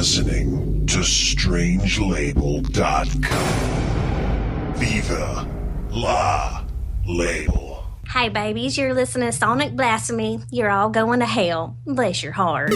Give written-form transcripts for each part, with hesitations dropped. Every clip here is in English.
listening to strangelabel.com. Viva la label. Hey babies, you're listening to Sonic Blasphemy. You're all going to hell. Bless your heart.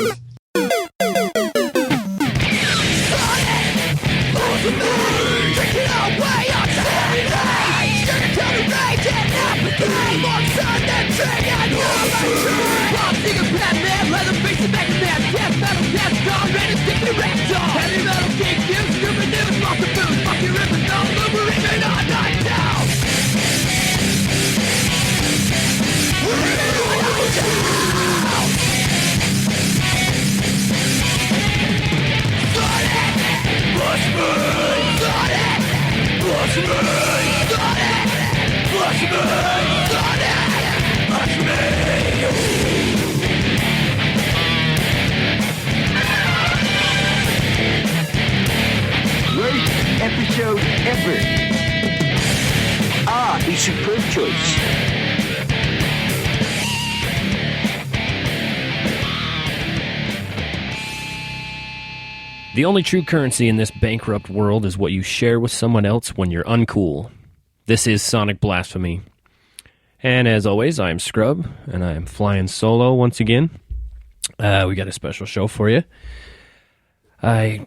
Worst episode ever. A superb choice. The only true currency in this bankrupt world is what you share with someone else when you're uncool. This is Sonic Blasphemy. And as always, I am Scrub, and I am flying solo once again. We got a special show for you. I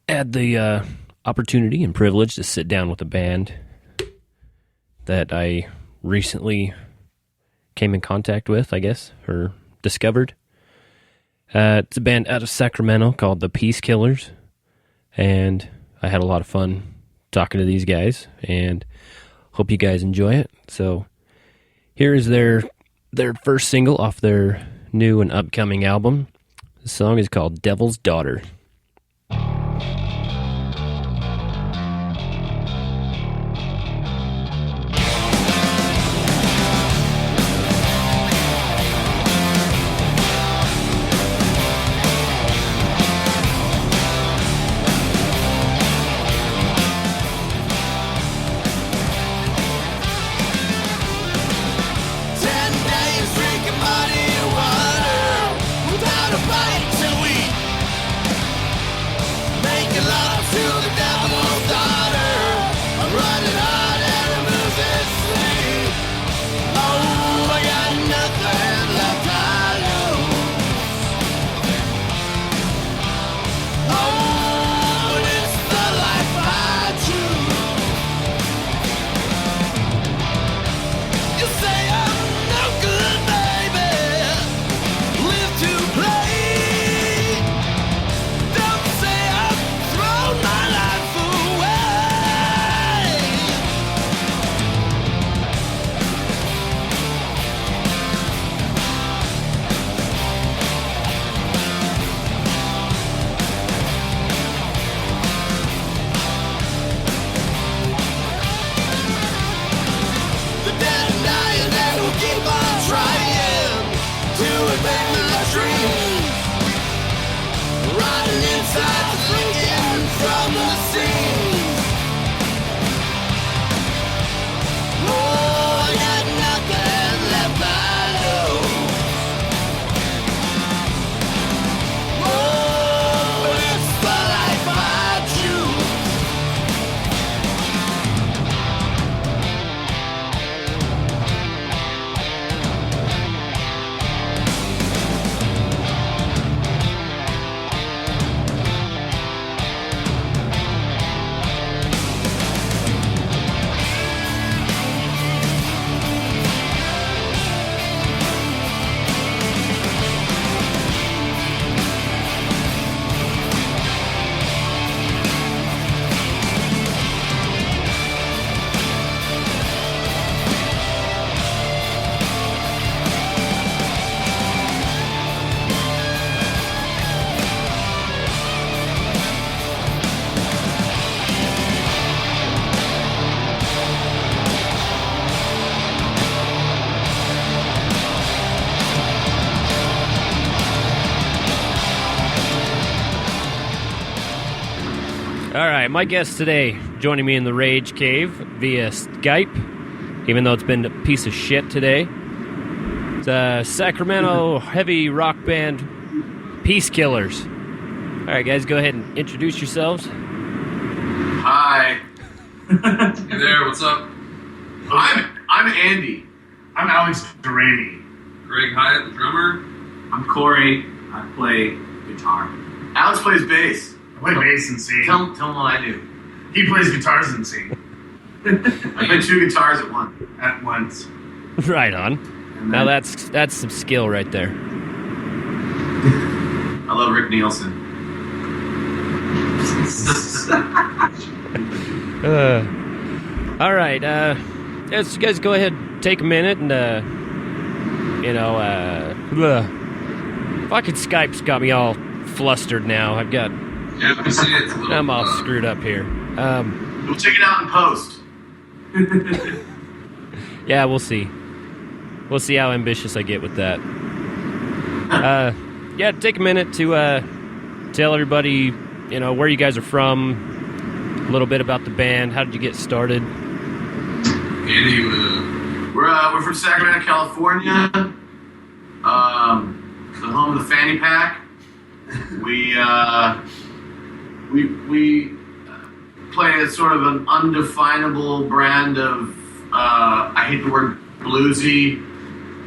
had the opportunity and privilege to sit down with a band that I recently came in contact with, I guess, or discovered. It's a band out of Sacramento called the Peace Killers, and I had a lot of fun talking to these guys, and hope you guys enjoy it. So here is their first single off their new and upcoming album. The song is called Devil's Daughter. All right, my guest today, joining me in the Rage Cave via Skype, even though it's been a piece of shit today. It's a Sacramento heavy rock band, Peace Killers. All right, guys, go ahead and introduce yourselves. Hi. Hey there, what's up? I'm Andy. I'm Alex Durrani. Greg Hyatt, the drummer. I'm Corey. I play guitar. Alex plays bass. I play bass and sing. Tell him what I do. He plays guitars and sing I play two guitars at once. Right on. Now that's some skill right there. I love Rick Nielsen. All right, you guys go ahead and take a minute and, fucking Skype's got me all flustered now. Yeah, we see it's a little... I'm all screwed up here. We'll check it out in post. Yeah, we'll see. We'll see how ambitious I get with that. Yeah, take a minute to tell everybody, where you guys are from, a little bit about the band. How did you get started? Andy, We're from Sacramento, California. The home of the fanny pack. We play a sort of an undefinable brand of I hate the word bluesy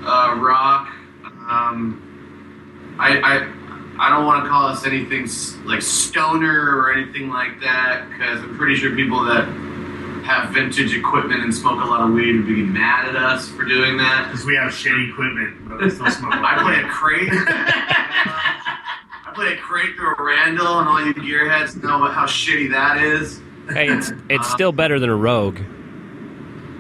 rock. I don't want to call us anything like stoner or anything like that, because I'm pretty sure people that have vintage equipment and smoke a lot of weed would be mad at us for doing that. Because we have shitty equipment, but we still smoke. I play a crate. I play a crate through a Randall, and all you gearheads know how shitty that is. Hey, it's still better than a Rogue.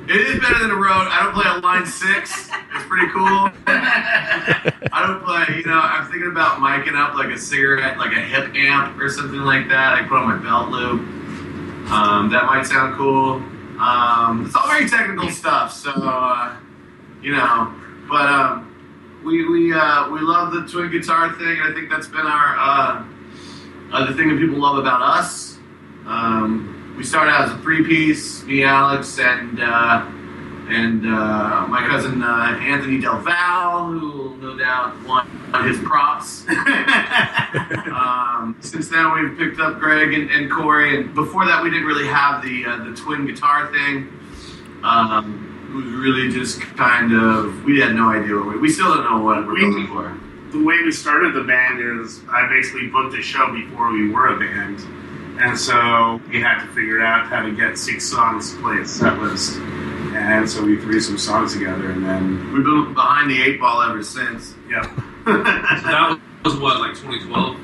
It is better than a Road. I don't play a Line 6. It's pretty cool. I don't play, I'm thinking about miking up like a cigarette, like a hip amp or something like that. I put on my belt loop. That might sound cool. It's all very technical stuff, so, but we love the twin guitar thing, and I think that's been our, the thing that people love about us. We started out as a three-piece, me, Alex, and my cousin Anthony Del Val, who will no doubt want his props. Since then, we've picked up Greg and Corey, and before that, we didn't really have the twin guitar thing. It was really just kind of, we had no idea we still don't know what we're going for. The way we started the band is I basically booked a show before we were a band. And so we had to figure out how to get 6 songs to play a set list. And so we threw some songs together, and then we've been behind the 8 ball ever since. Yep. so that was what, like 2012?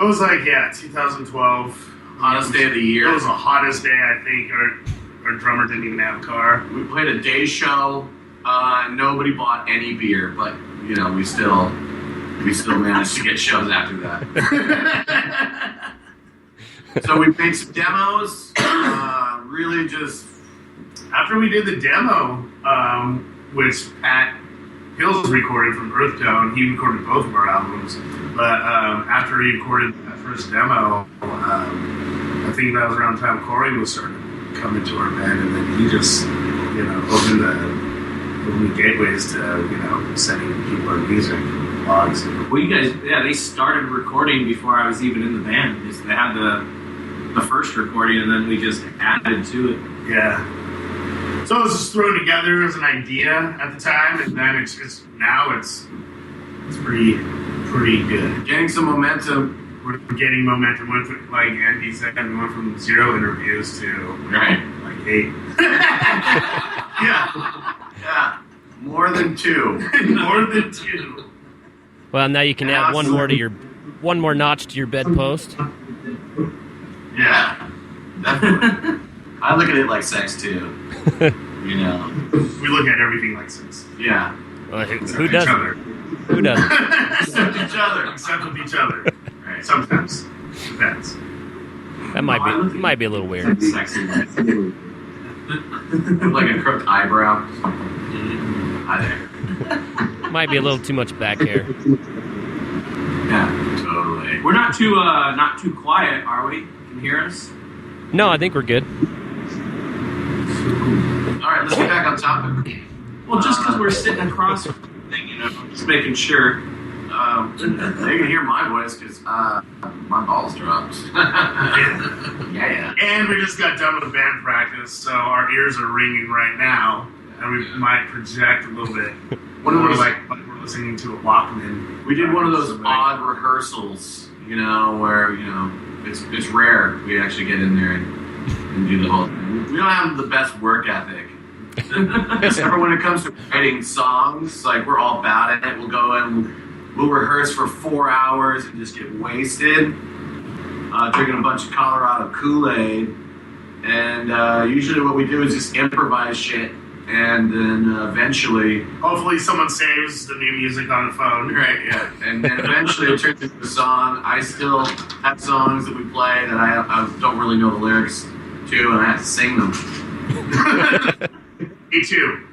It was like, 2012. Hottest day of the year. It was the hottest day, I think. Our drummer didn't even have a car. We played a day show. Nobody bought any beer, but, we still managed to get shows after that. So we made some demos, really just... After we did the demo, which Pat Hills recorded from Earth Tone, he recorded both of our albums, but after he recorded that first demo, I think that was around the time Corey was starting to come into our band, and then he just, opened the gateways to sending people our music, blogs. Well, you guys, they started recording before I was even in the band. They had the first recording, and then we just added to it. Yeah. So it was just thrown together as an idea at the time, and then it's pretty good. Getting some momentum. We're getting momentum. Like Andy said, we went from 0 interviews to like 8. Yeah. More than 2. More than 2. Well, now you can add one more notch to your bedpost. Yeah, definitely. I look at it like sex too. We look at everything like sex. Yeah. Well, who doesn't? Who doesn't? Except each other. Except with each other. Right. Sometimes. Depends. That might be a little weird. Sexy. Like a crooked eyebrow. Hi there. Might be a little too much back hair. Yeah, totally. We're not too quiet, are we? Can you hear us? No, I think we're good. All right, let's get back on topic. Well, just because we're sitting across from the thing, just making sure. they can hear my voice because my balls dropped. Yeah. And we just got done with band practice, so our ears are ringing right now, and we might project a little bit. We're we're listening to a Walkman. We did one of those odd rehearsals, where it's rare we actually get in there and do the whole thing. We don't have the best work ethic. Except when it comes to writing songs, like we're all bad at it. We'll go and we'll rehearse for 4 hours and just get wasted, drinking a bunch of Colorado Kool-Aid, and usually what we do is just improvise shit, and then eventually, hopefully, someone saves the new music on the phone. Right? Yeah, and then eventually it turns into a song. I still have songs that we play that I don't really know the lyrics to, and I have to sing them. Me too.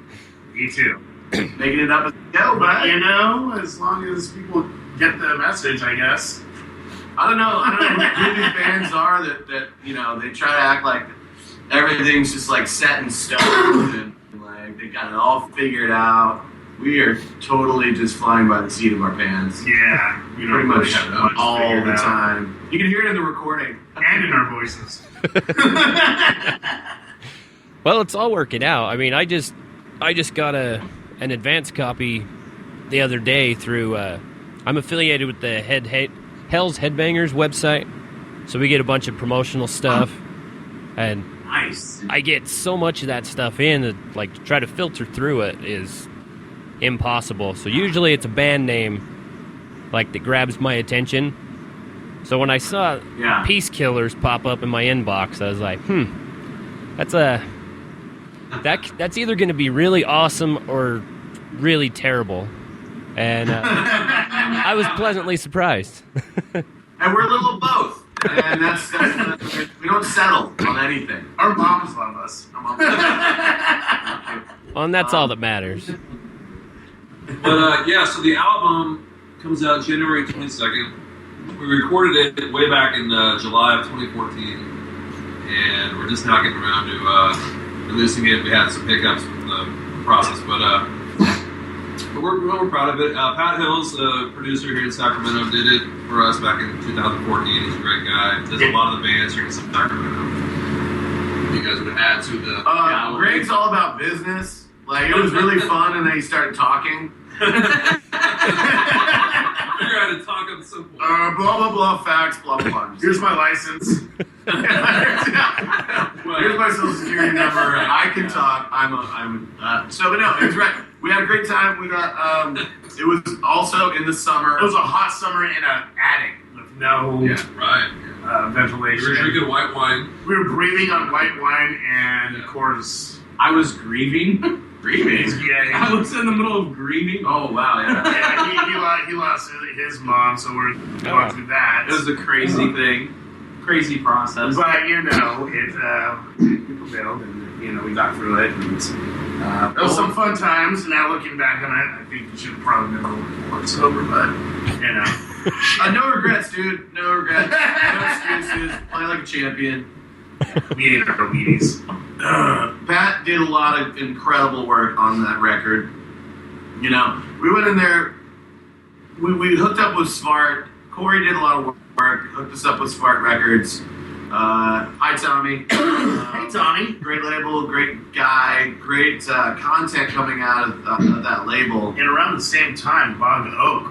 Making it up as we go, but as long as people get the message, I guess. I don't know who these bands are that they try to act like everything's just like set in stone and like they got it all figured out. We are totally just flying by the seat of our pants. Yeah, we pretty much all the time. You can hear it in the recording and in our voices. Well, it's all working out. I mean, I just got an advance copy the other day through. I'm affiliated with the Hell's Headbangers website, so we get a bunch of promotional stuff, and nice. I get so much of that stuff in that to try to filter through it is impossible. So usually it's a band name that grabs my attention. So when I saw Peace Killers pop up in my inbox, I was like, that's either going to be really awesome or really terrible. And I was pleasantly surprised. And we're a little of both. And that's we don't settle on anything. Our moms love us. Well, and that's all that matters. But so the album comes out January 22nd. We recorded it way back in July of 2014, and we're just now getting around to releasing it. We had some hiccups with the process, but we're proud of it. Pat Hills, the producer here in Sacramento, did it for us back in 2014. He's a great guy. Does a lot of the bands here in Sacramento. You guys would add to the... Greg's all about business. It was really fun, and then he started talking. Figure out to talk on some point. Blah, blah, blah, facts, blah, blah, blah. Here's my license. Here's my social security number. I can talk. But no, it was right. We had a great time. We got, it was also in the summer. It was a hot summer in an attic with no ventilation. We were drinking white wine. We were breathing on white wine, and of course... I was grieving. Yeah, I was in the middle of grieving. Oh, wow, yeah. He lost his mom, so we're going through that. It was a crazy thing. Crazy process. But, it prevailed, and, we got through it. And, it was some fun times, and now looking back on it, I think we should have probably been a little more sober, but, no regrets, dude. No regrets. No excuses. Play like a champion. We ate our Wheaties. Pat did a lot of incredible work on that record. We went in there, we hooked up with Smart. Corey did a lot of work, hooked us up with Smart Records. Hi, Tommy. Hey, Tommy. Great label, great guy, great content coming out of that label. And around the same time, Bog Oak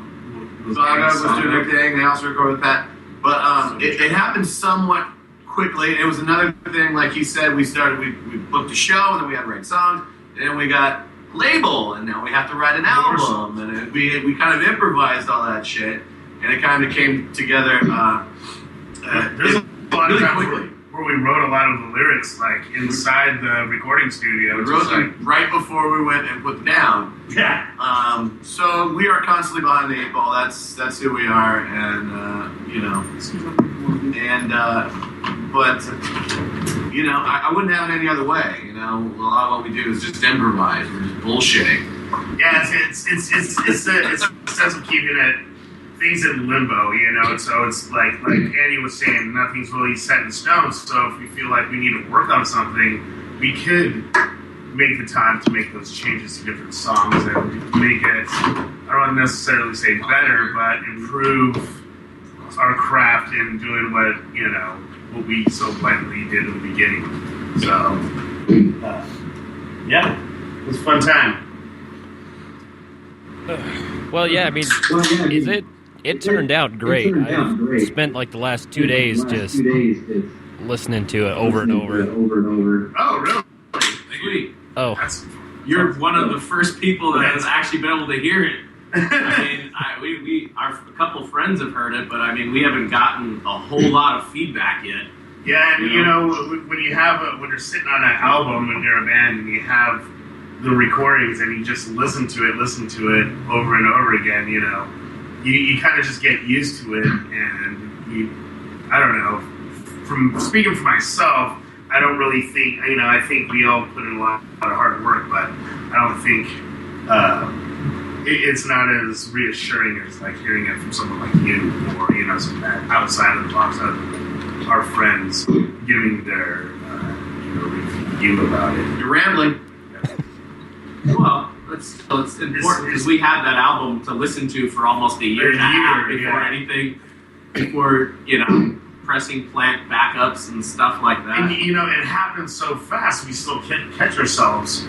was doing their thing. They also recorded with Pat. But it happened somewhat quickly. It was another thing, like he said, we booked a show, and then we had to write songs, and then we got a label, and now we have to write an album, and we kind of improvised all that shit, and it kind of came together there's a lot really of quickly. Where we wrote a lot of the lyrics, inside the recording studio. We wrote them right before we went and put them down. Yeah. So we are constantly behind the 8 ball. That's who we are, and I wouldn't have it any other way. A lot of what we do is just improvise. We're just bullshitting. Yeah, it's a sense of keeping things in limbo, So it's like Andy was saying, nothing's really set in stone. So if we feel like we need to work on something, we could make the time to make those changes to different songs and make it, I don't want to necessarily say better, but improve our craft in doing what we so blatantly did in the beginning. So, yeah, it was a fun time. Well, yeah, I mean, it turned out great. I spent like the last 2 days just listening to it over and over. Oh, really? Sweet. Oh, You're one of the first people that has actually been able to hear it. I mean, a couple friends have heard it, but I mean, we haven't gotten a whole lot of feedback yet. Yeah, and when you're sitting on an album when you're a band and you have the recordings and you just listen to it over and over again, you kind of just get used to it, and I don't know. From speaking for myself, I don't really think, I think we all put in a lot of hard work, but I don't think it's not as reassuring as like hearing it from someone like you or, some outside of the box, our friends giving their review about it. You're rambling. Well, it's important because we had that album to listen to for almost a year and a half before pressing plant backups and stuff like that. And it happened so fast. We still can't catch ourselves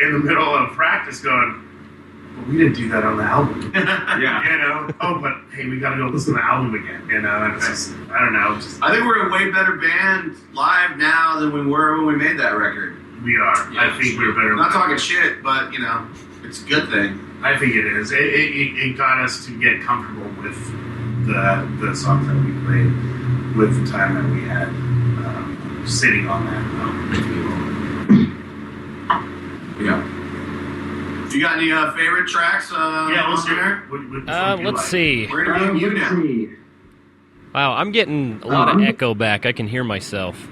in the middle of practice going, well, we didn't do that on the album. Yeah. Oh, but hey, we got to go listen to the album again. And it's just, I don't know. I think we're a way better band live now than we were when we made that record. We are. Yeah, I think we're better. Not talking shit, but it's a good thing. I think it is. It got us to get comfortable with the songs that we played with the time that we had sitting on that. You got any favorite tracks? Let's hear. let's see. We're gonna be you now. Wow, I'm getting a lot of echo back. I can hear myself.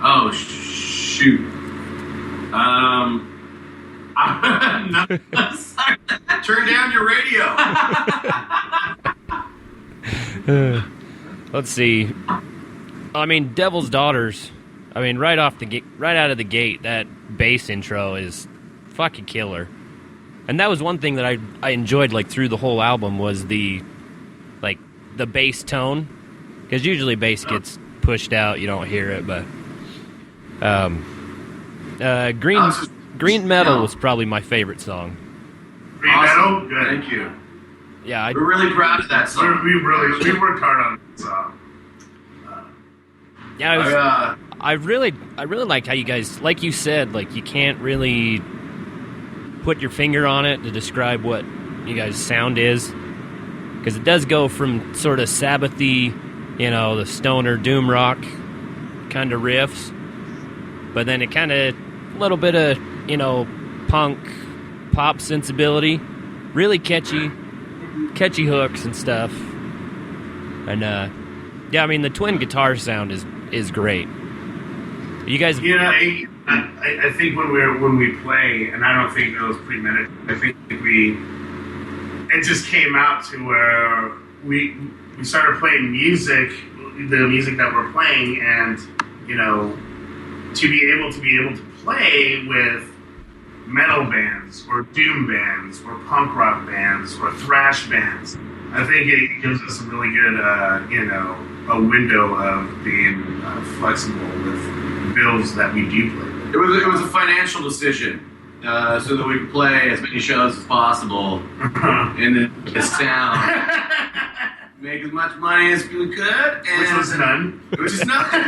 Oh shoot. Turn down your radio. Let's see. I mean, Devil's Daughters. I mean, right out of the gate, that bass intro is fucking killer. And that was one thing that I enjoyed like through the whole album was the bass tone, because usually bass gets pushed out, you don't hear it. But Green Metal was probably my favorite song. Green Awesome. Metal, good. Thank you. Yeah, We're really proud of that song. We worked hard on that song. yeah. I really liked how you guys, like you said, like you can't really put your finger on it to describe what you guys' sound is, because it does go from sort of Sabbathy, the stoner doom rock kind of riffs, but then it kind of a little bit of punk pop sensibility, really catchy hooks and stuff, and I mean the twin guitar sound is great. You guys, I think when we play, and I don't think it was premeditated. I think it just came out to where we started playing music, the music that we're playing, and to be able to play with metal bands or doom bands or punk rock bands or thrash bands. I think it gives us a really good a window of being flexible with bills that we do play. It was a financial decision, so that we could play as many shows as possible in this town, make as much money as we could, and Which was none. Which is nothing.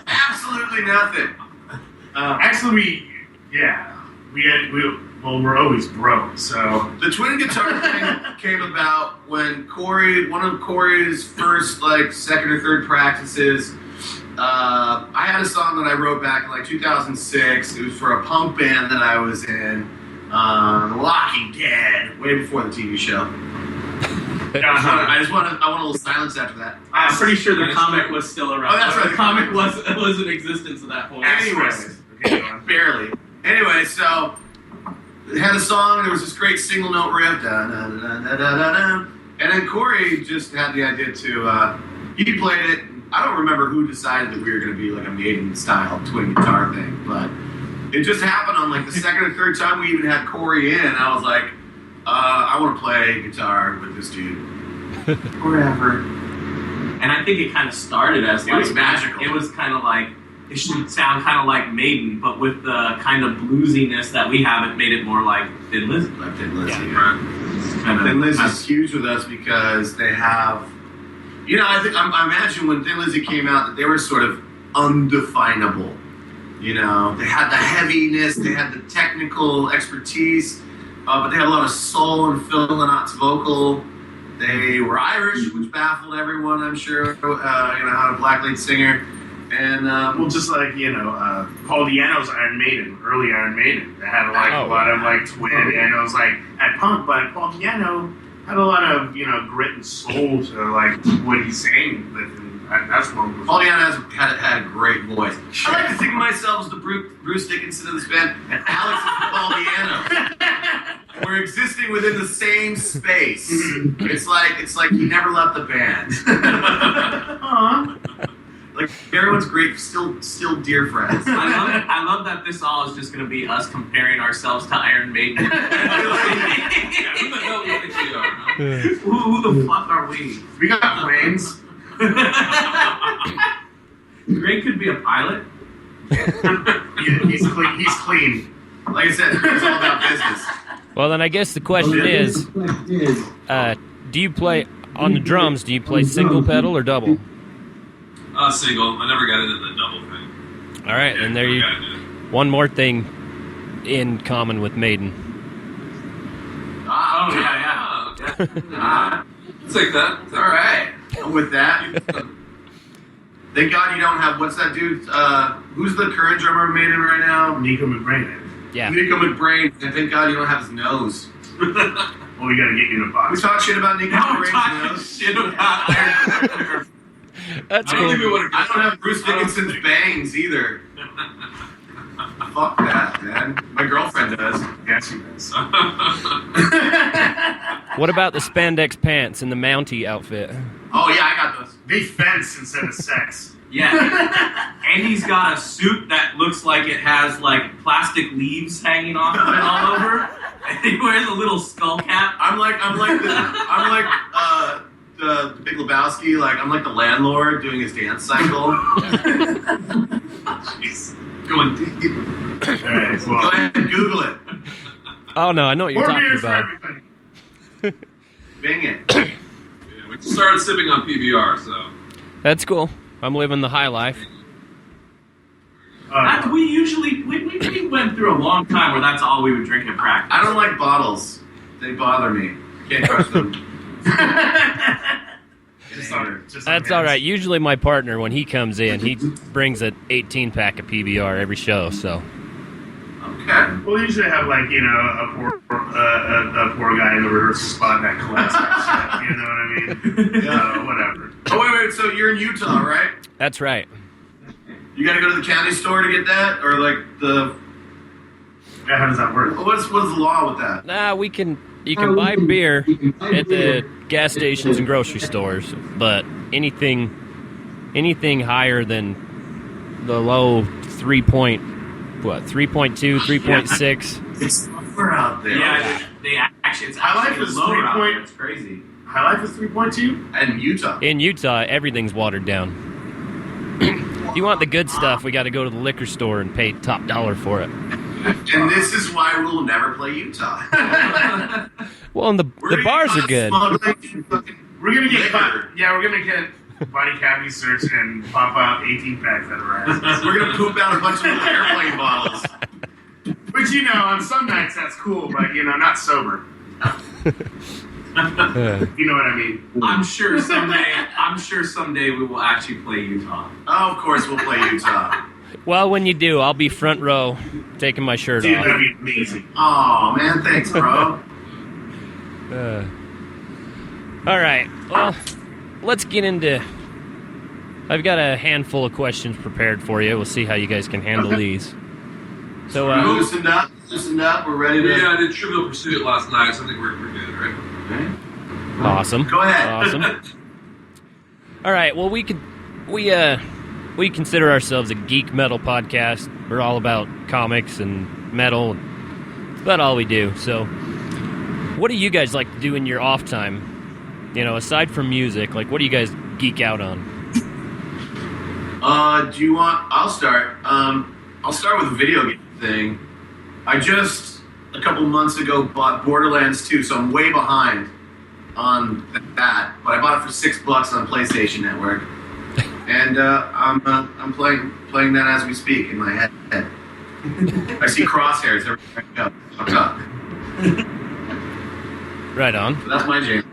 Absolutely nothing. Actually, we're always broke. So the twin guitar thing came about when one of Corey's first second or third practices. I had a song that I wrote back in 2006. It was for a punk band that I was in, Walking Dead, way before the TV show. I want a little silence after that. I'm pretty sure the comic was still around. Oh, that's right. The comic was in existence at that point. Anyways, barely. Anyway, so it had a song. There was this great single note riff, and then Corey just had the idea to he played it. I don't remember who decided that we were going to be like a Maiden-style twin guitar thing, but it just happened on like the second or third time we even had Corey in. I was like, I want to play guitar with this dude. Whatever. And I think it kind of started as It was magical. It was kind of like, it should sound kind of like Maiden, but with the kind of bluesiness that we have, it made it more like Thin Lizzy. Like Thin Lizzy, Yeah. Thin Lizzy is huge with us because they have, I imagine when Thin Lizzy came out that they were sort of undefinable. They had the heaviness, they had the technical expertise, but they had a lot of soul and Phil Lynotte's vocal. They were Irish, which baffled everyone, I'm sure. Had a black lead singer. And just like Paul Di'Anno's Iron Maiden, early Iron Maiden, they had a lot of like twin, and it was like at punk, but Paul Di'Anno had a lot of grit and soul to like what he sang with, and that's what was. Paul Di'Anno had a great voice. I like to think of myself as the Bruce Dickinson of this band, and Alex is Paul Di'Anno. We're existing within the same space. It's like he never left the band. Like everyone's great, still dear friends. I love that this all is just going to be us comparing ourselves to Iron Maiden. Who the hell do you think we are? Who the fuck are we? We got planes. Greg could be a pilot. He's clean. Like I said, it's all about business. Well, then I guess the question is, do you play on the drums? Do you play single pedal or double? Single. I never got into the double thing. All right, and there you. One more thing in common with Maiden. Oh yeah. I'll take that. All right. I'm with that. Thank God you don't have, what's that dude? Who's the current drummer of Maiden right now? Nico McBrain. Yeah. Nico McBrain. And thank God you don't have his nose. Well, we gotta get you in a box. We talk shit about Nico McBrain's nose. Shit about Iron. That's I cool. don't have Bruce Dickinson's bangs either. Fuck that, man. My girlfriend does. Yeah, she does. What about the spandex pants and the Mountie outfit? Oh yeah, I got those. They fence instead of sex. Yeah. And he's got a suit that looks like it has like plastic leaves hanging off of it all over. And he wears a little skull cap. I'm like the Big Lebowski. Like I'm like the landlord doing his dance cycle. Jeez. Going deep. All right, Go well, ahead and Google it. Oh no, I know what you're more talking beers for about. everybody. Bang it. Yeah, we just started sipping on PBR, so. That's cool. I'm living the high life. We usually we went through a long time where that's all we would drink at practice. I don't like bottles. They bother me. Can't trust them. That's all right. Usually my partner, when he comes in, he brings an 18-pack of PBR every show, so. Okay. Well, they usually have like a poor guy in the rehearsal spot that collects that shit. You know what I mean? Whatever. Oh wait. So you're in Utah, right? That's right. You got to go to the county store to get that, or like the. Yeah, how does that work? What's the law with that? Nah, you can buy beer at the gas stations and grocery stores, but anything higher than the low 3.2, 3.6. It's lower out there. Yeah, they actually it's High Life actually is lower out 3 there. It's crazy. High Life is 3.2. And Utah. In Utah, everything's watered down. If you want the good stuff, we got to go to the liquor store and pay top dollar for it. And this is why we'll never play Utah. Well, and the bars are good. We're gonna get Liquor. we're gonna get body cavity search and pop out 18 packs out of our asses. We're gonna poop out a bunch of little airplane bottles. Which on some nights that's cool, but not sober. You know what I mean? I'm sure someday we will actually play Utah. Oh, of course we'll play Utah. Well, when you do, I'll be front row, taking my shirt Dude, off. that'd be amazing. Oh man, thanks, bro. All right. Well, let's get into. I've got a handful of questions prepared for you. We'll see how you guys can handle these. So, Loosened up. We're ready to. Yeah, I did Trivial Pursuit last night, so I think we're good, right? awesome. Go ahead. Awesome. All right. Well, we could we consider ourselves a geek metal podcast. We're all about comics and metal. That's about all we do. So, what do you guys like to do in your off time? You know, aside from music, like, what do you guys geek out on? Do you want? I'll start. I'll start with a video game thing. I just a couple months ago bought Borderlands 2, so I'm way behind on that. But I bought it for $6 on PlayStation Network, and I'm playing that as we speak in my head. I see crosshairs everywhere I go. What's up? Right on. So that's my jam.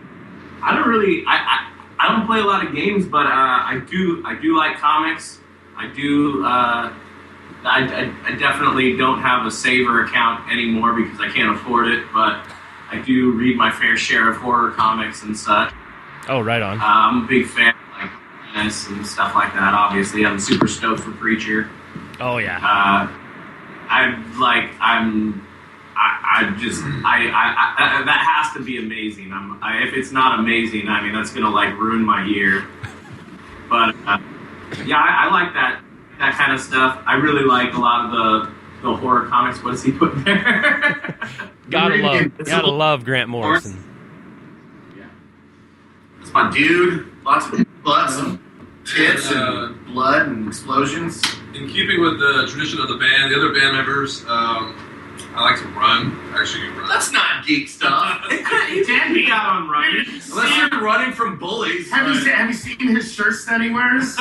I don't really. I don't play a lot of games, but I do like comics. I do. I definitely don't have a Saver account anymore because I can't afford it. But I do read my fair share of horror comics and such. Oh, right on. I'm a big fan of like this and stuff like that. Obviously, I'm super stoked for Preacher. Oh yeah. That has to be amazing. If it's not amazing, I mean, that's gonna like ruin my year. But yeah, I like that kind of stuff. I really like a lot of the horror comics. What does he put there? Gotta love Grant Morrison. Yeah, it's my dude. Lots of blood, some tits and blood and explosions. In keeping with the tradition of the band, the other band members, I like to run. Actually, run. That's not geek stuff. You can't be out on running. Unless you're running from bullies. Have you seen his shirts that he wears?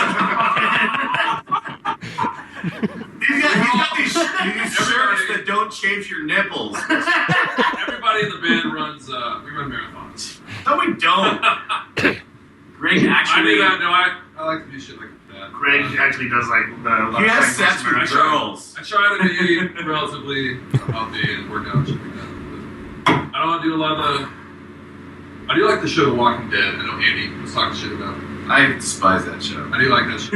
He's got these shirts that don't change your nipples. Everybody in the band runs. We run marathons. No, we don't. Greg actually. I like to do shit like that. Greg actually does like the. He has sex with girls. I try to be relatively healthy and work out and shit like that. But I don't want to do a lot of the. I do like the show The Walking Dead. I know Andy was talking shit about it. I despise that show. I do like that show.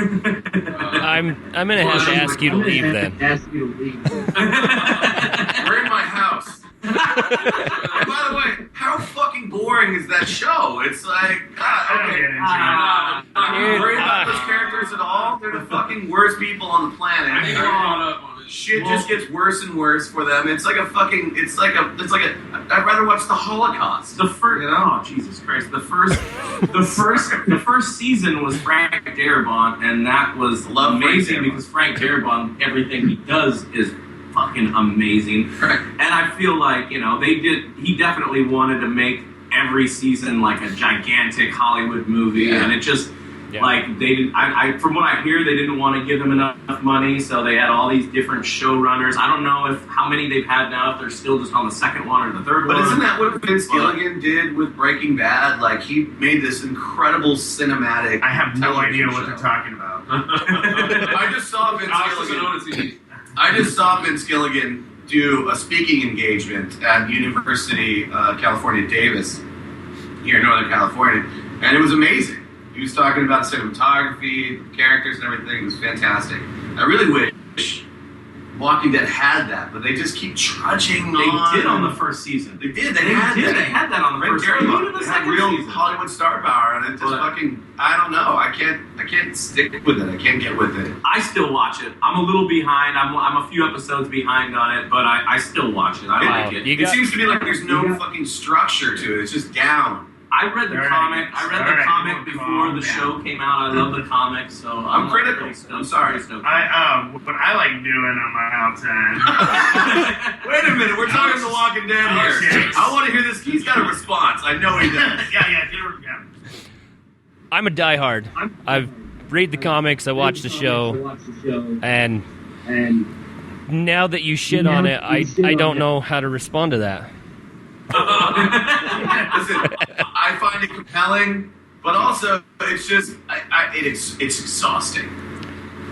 I'm gonna have to ask you to leave then. We're in my house. And by the way, how fucking boring is that show? It's like, God, okay. I'm not worried about those characters at all. They're the fucking worst people on the planet. I get caught up on it. Shit just gets worse and worse for them. It's like a fucking. I'd rather watch the Holocaust. The first, oh Jesus Christ! The first season was Frank Darabont, and that was amazing because Frank Darabont, everything he does is fucking amazing. Right. And I feel like he definitely wanted to make every season like a gigantic Hollywood movie, and it just. Yeah. Like they didn't. From what I hear, they didn't want to give him enough money, so they had all these different showrunners. I don't know how many they've had now. If they're still just on the second one or the third one. But isn't that what Vince Gilligan did with Breaking Bad? Like he made this incredible cinematic. I have no idea what show. they're talking about. I just saw Vince Gilligan. I just saw Vince Gilligan do a speaking engagement at University California, Davis, here in Northern California, and it was amazing. He was talking about cinematography, characters, and everything. It was fantastic. I really wish Walking Dead had that, but they just keep trudging on. They did on the first season. They did. They had that on the first season. Even the They had second real season. Hollywood star power, and it just fucking. I don't know. I can't stick with it. I can't get with it. I still watch it. I'm a little behind. I'm a few episodes behind on it, but I still watch it. I like it. It seems to me like there's no fucking structure to it. It's just down. I read the comic. I read the comic before the show came out. I love the comic, so I'm critical. I'm sorry. What I like doing on my outside. Wait a minute, we're talking The Walking Dead here. Okay. I want to hear this. He's got a response. I know he does. Yeah. I'm a diehard. I've read the comics. I watched the show, and now that you shit on it, I don't know how to respond to that. Listen, I find it compelling, but also it's just it's exhausting.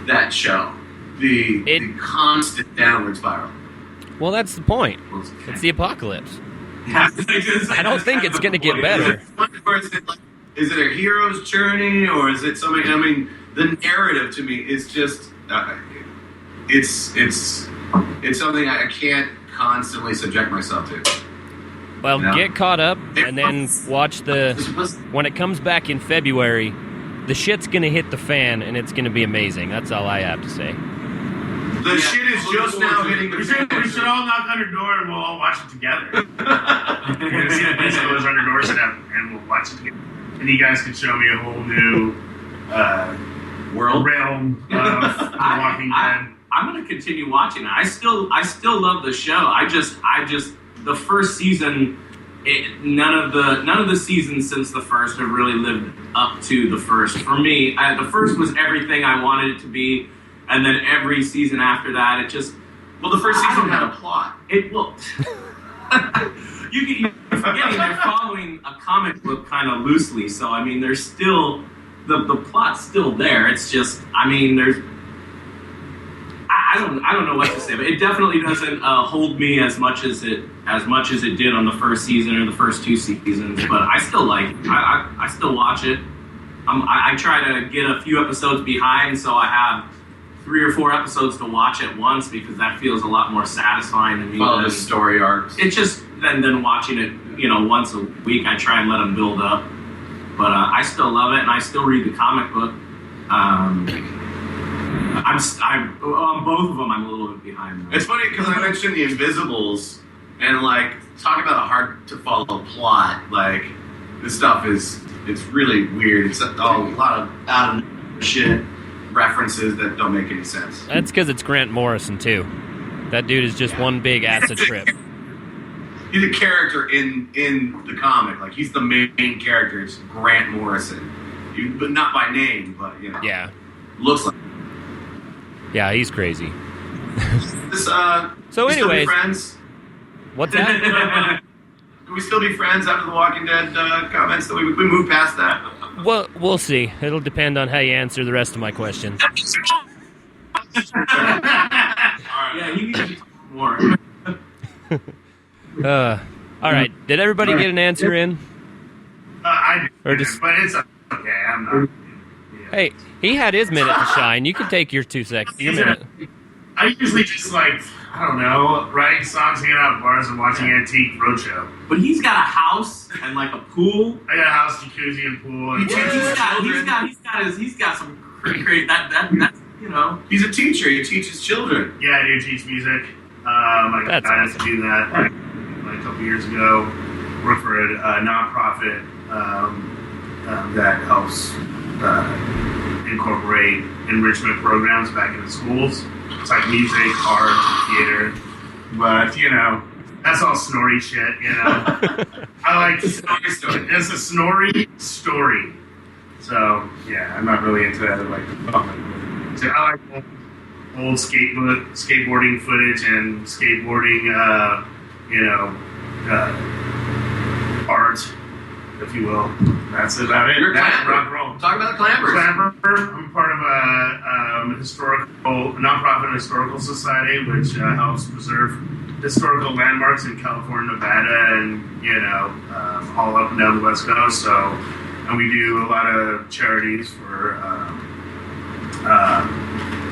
That show, the constant downward spiral. Well, that's the point. It's the apocalypse. I don't think it's going to get better. Is it a hero's journey, or is it something? I mean, the narrative to me is just it's something I can't constantly subject myself to. Well, get caught up and then watch when it comes back in February, the shit's gonna hit the fan, and it's gonna be amazing. That's all I have to say. The shit is just now hitting the We fan. should all knock on her door and we'll all watch it together. We're gonna see the Beast Boys on her doorstep and we'll watch it together. And you guys could show me a whole new realm of The Walking Dead. I'm gonna continue watching it. I still love the show. I just the first season. None of the seasons since the first have really lived up to the first. For me, the first was everything I wanted it to be, and then every season after that, it just. Well, the first season had a plot. It will. You're forgetting they're following a comic book kind of loosely, so I mean, there's still the plot's still there. It's just, I mean, there's. I don't know what to say, but it definitely doesn't hold me as much as it did on the first season or the first two seasons. But I still like it. I still watch it. I try to get a few episodes behind, so I have 3 or 4 episodes to watch at once because that feels a lot more satisfying to me. Follow the story arcs. It's just then watching it, once a week. I try and let them build up, but I still love it, and I still read the comic book. On both of them, I'm a little bit behind. It's funny because I mentioned the Invisibles, and talk about a hard to follow plot. This stuff it's really weird. It's a lot of out of shit references that don't make any sense. That's because it's Grant Morrison too. That dude is just one big acid trip. He's a character in the comic. He's the main character. It's Grant Morrison, but not by name. But Yeah. Looks like. Yeah, he's crazy. So anyways, friends. What's that? Can we still be friends after the Walking Dead comments? That we move past that. Well, we'll see. It'll depend on how you answer the rest of my questions. Yeah, you need to talk more. All right. Did everybody get an answer in? I Or did, just- but it's okay. I'm not. Hey, he had his minute to shine. You can take your 2 seconds. Your minute. I usually just I don't know, writing songs, hanging out at bars, and watching Antique Roadshow. But he's got a house and a pool. I got a house, jacuzzi, and pool. And He's got some great that's He's a teacher. He teaches children. Yeah, I do teach music. I That's got awesome. to do that a couple years ago. Work for a nonprofit that helps incorporate enrichment programs back into schools. It's like music, art, theater. But, that's all snorry shit, I like Snorri story. It's a snorry story. So, yeah, I'm not really into that. So I like old skateboarding footage and skateboarding, art, if you will. That's about it. You're a That's clamper. rock and roll. Talk about the clampers. Clamper. I'm part of a nonprofit historical society which helps preserve historical landmarks in California, Nevada, and all up and down the West Coast. So, and we do a lot of charities for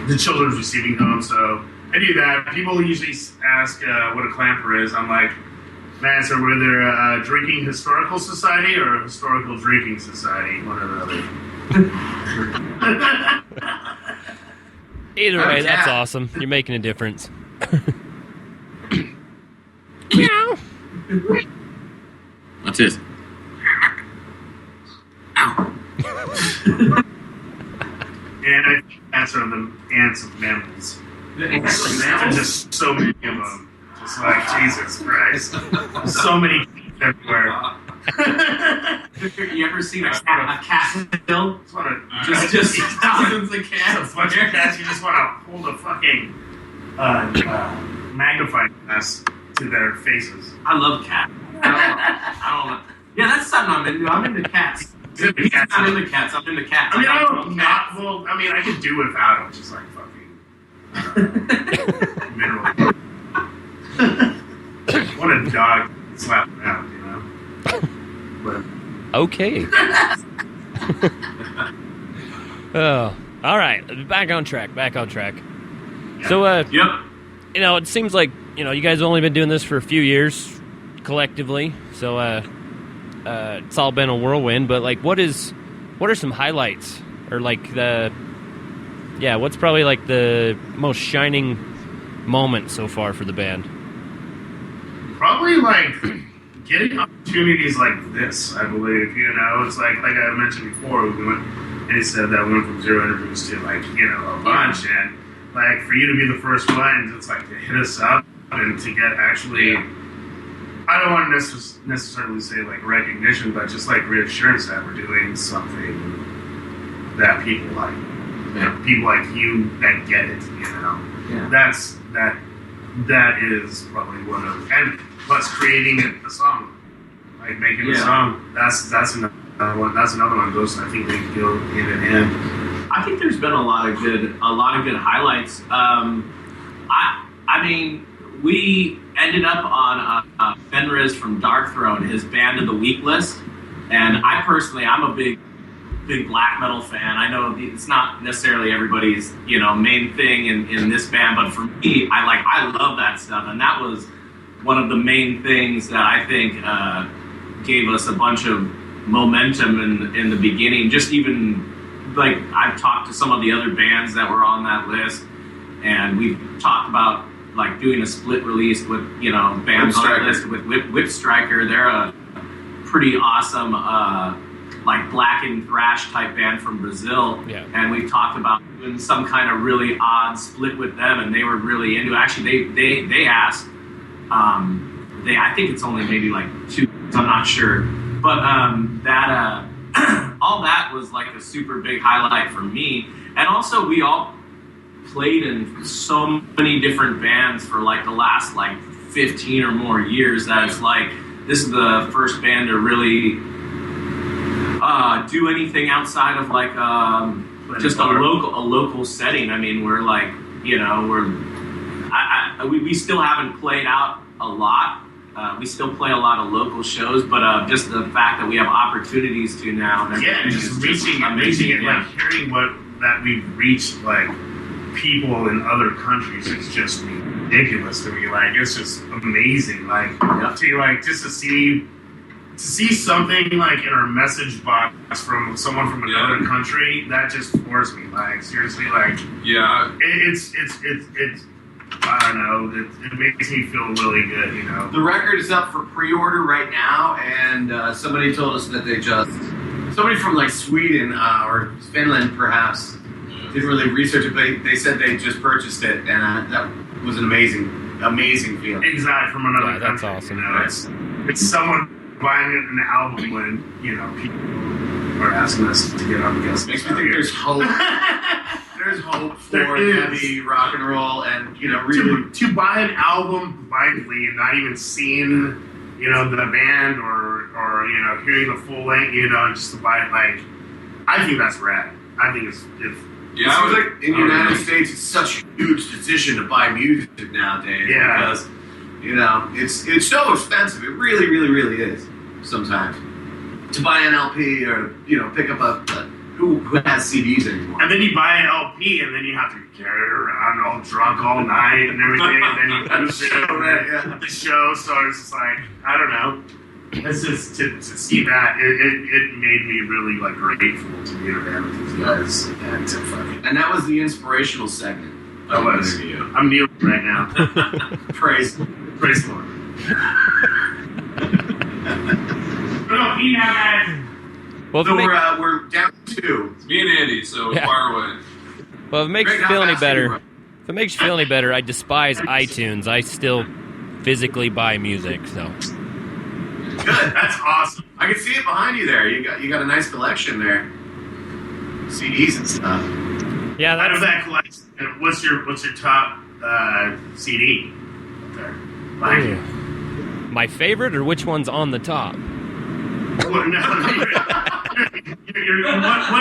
the children's receiving homes. So I do that. People usually ask what a clamper is. I'm like, man, so we're either a drinking historical society or a historical drinking society, one or the other. Either way, that's awesome. You're making a difference. Meow. What's this? And I think cats are the ants of mammals. There's just so many of them. Just Jesus Christ. So many cats everywhere. You ever seen a cat kill? Just thousands of A cats. bunch of cats, you just want to hold a fucking magnifying glass to their faces. I love cats. I don't. Yeah, that's something I'm into. I'm into cats. He's not into cats. I'm into cats. I mean, I like don't cats. I could do without them. Just fucking mineral. What a dog slap around, But Okay. Oh, all right. Back on track. So, Yep. it seems like you guys have only been doing this for a few years collectively. So, it's all been a whirlwind. But what is what are some highlights or like what's probably like the most shining moment so far for the band? Probably like getting opportunities like this, I believe. It's like I mentioned before, we went, and he said that we went from 0 interviews to like, a bunch, and like for you to be the first one, it's like to hit us up and to get actually, I don't want to necessarily say like recognition, but just like reassurance that we're doing something that people like. People like you that get it, Yeah. That is probably one of, and plus creating a song, like making a song. That's another one. That's another one of those. I think they go hand in hand. I think there's been a lot of good highlights. I mean, we ended up on Fenriz from Darkthrone, his Band of the Week list, and I'm a big black metal fan. I know it's not necessarily everybody's main thing in this band, but for me, I love that stuff, and that was one of the main things that I think gave us a bunch of momentum in the beginning. Just even like I've talked to some of the other bands that were on that list, and we've talked about like doing a split release with bands on that list with Whip Striker. They're a pretty awesome like black and thrash type band from Brazil, and we talked about doing some kind of really odd split with them, and they were really into it. Actually, they asked. I think it's only maybe like 2. I'm not sure, but that all that was like a super big highlight for me, and also we all played in so many different bands for like the last like 15 or more years. That it's like this is the first band to really do anything outside of like just a local setting. I mean, we're like we still haven't played out a lot. We still play a lot of local shows, but just the fact that we have opportunities to now, and just reaching it, like hearing that we've reached like people in other countries is just ridiculous to me. Like it's just amazing. Like to see something like in our message box from someone from another country, that just floors me. Like seriously, like it's I don't know. It makes me feel really good. The record is up for pre-order right now, and somebody told us that somebody from like Sweden or Finland perhaps didn't really research it, but they said they just purchased it, and that was an amazing feeling. Exactly, from another country. That's awesome. It's someone buying an album when people are asking us to get on the guest. Makes me think there's hope. There's hope for heavy rock and roll, and really to buy an album blindly and not even seeing the band or hearing the full length, just to buy it. Like I think that's rad. I think it's in the United States, it's such a huge decision to buy music nowadays. Yeah. Because it's so expensive. It really, really, really is. Sometimes to buy an LP or pick up who has CDs anymore. And then you buy an LP and then you have to carry it around all drunk all night and everything, and then you put it at the show. So it's just like I don't know. It's just to see that it made me really like grateful to be in a band with these guys and to fucking. And that was the inspirational segment. That was. I'm kneeling right now. Praise the Lord. Well, so we're down to 2. It's me and Andy, so far away. Well, if it makes you feel any better, I despise iTunes. I still physically buy music, so. Good, that's awesome. I can see it behind you there. You got a nice collection there, CDs and stuff. Yeah, out of that collection, what's your top CD there? My favorite, or which one's on the top? One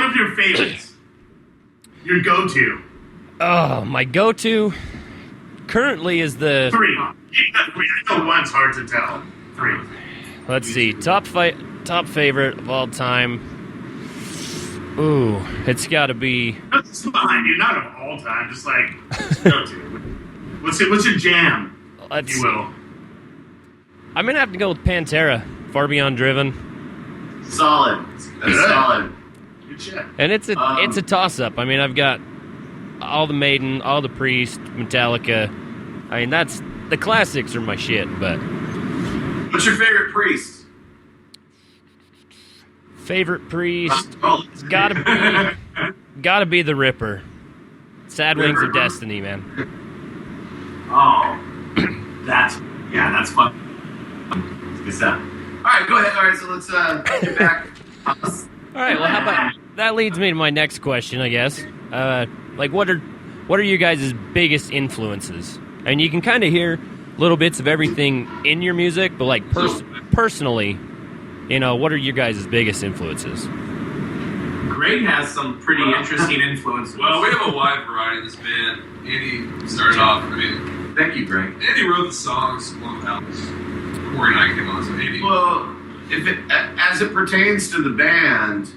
of your favorites. Your go-to. Oh, my go-to currently is the 3. I know one's hard to tell. 3. Let's see. Top favorite of all time. Ooh, it's got to be. It's behind you, not of all time. Just like go-to. What's your jam? Let's if you will. I'm gonna have to go with Pantera. Far Beyond Driven. Solid. That's solid. Good shit. And it's a toss-up. I mean, I've got all the Maiden, all the Priest, Metallica. I mean, that's the classics are my shit. But what's your favorite Priest? Favorite Priest? It's gotta be the Ripper. Sad Wings of Destiny, man. Oh, that's fun. Good stuff. All right, go ahead. All right, so let's get back. All right, well, how about that leads me to my next question, I guess. Like, what are you guys' biggest influences? And you can kind of hear little bits of everything in your music, but like personally, you know, what are your guys' biggest influences? Greg has some pretty interesting influences. Well, we have a wide variety in this band. Andy started off. I mean, Thank you, Greg. Andy wrote the songs along with Alex. Corey and I came on, so Andy. Well, as it pertains to the band,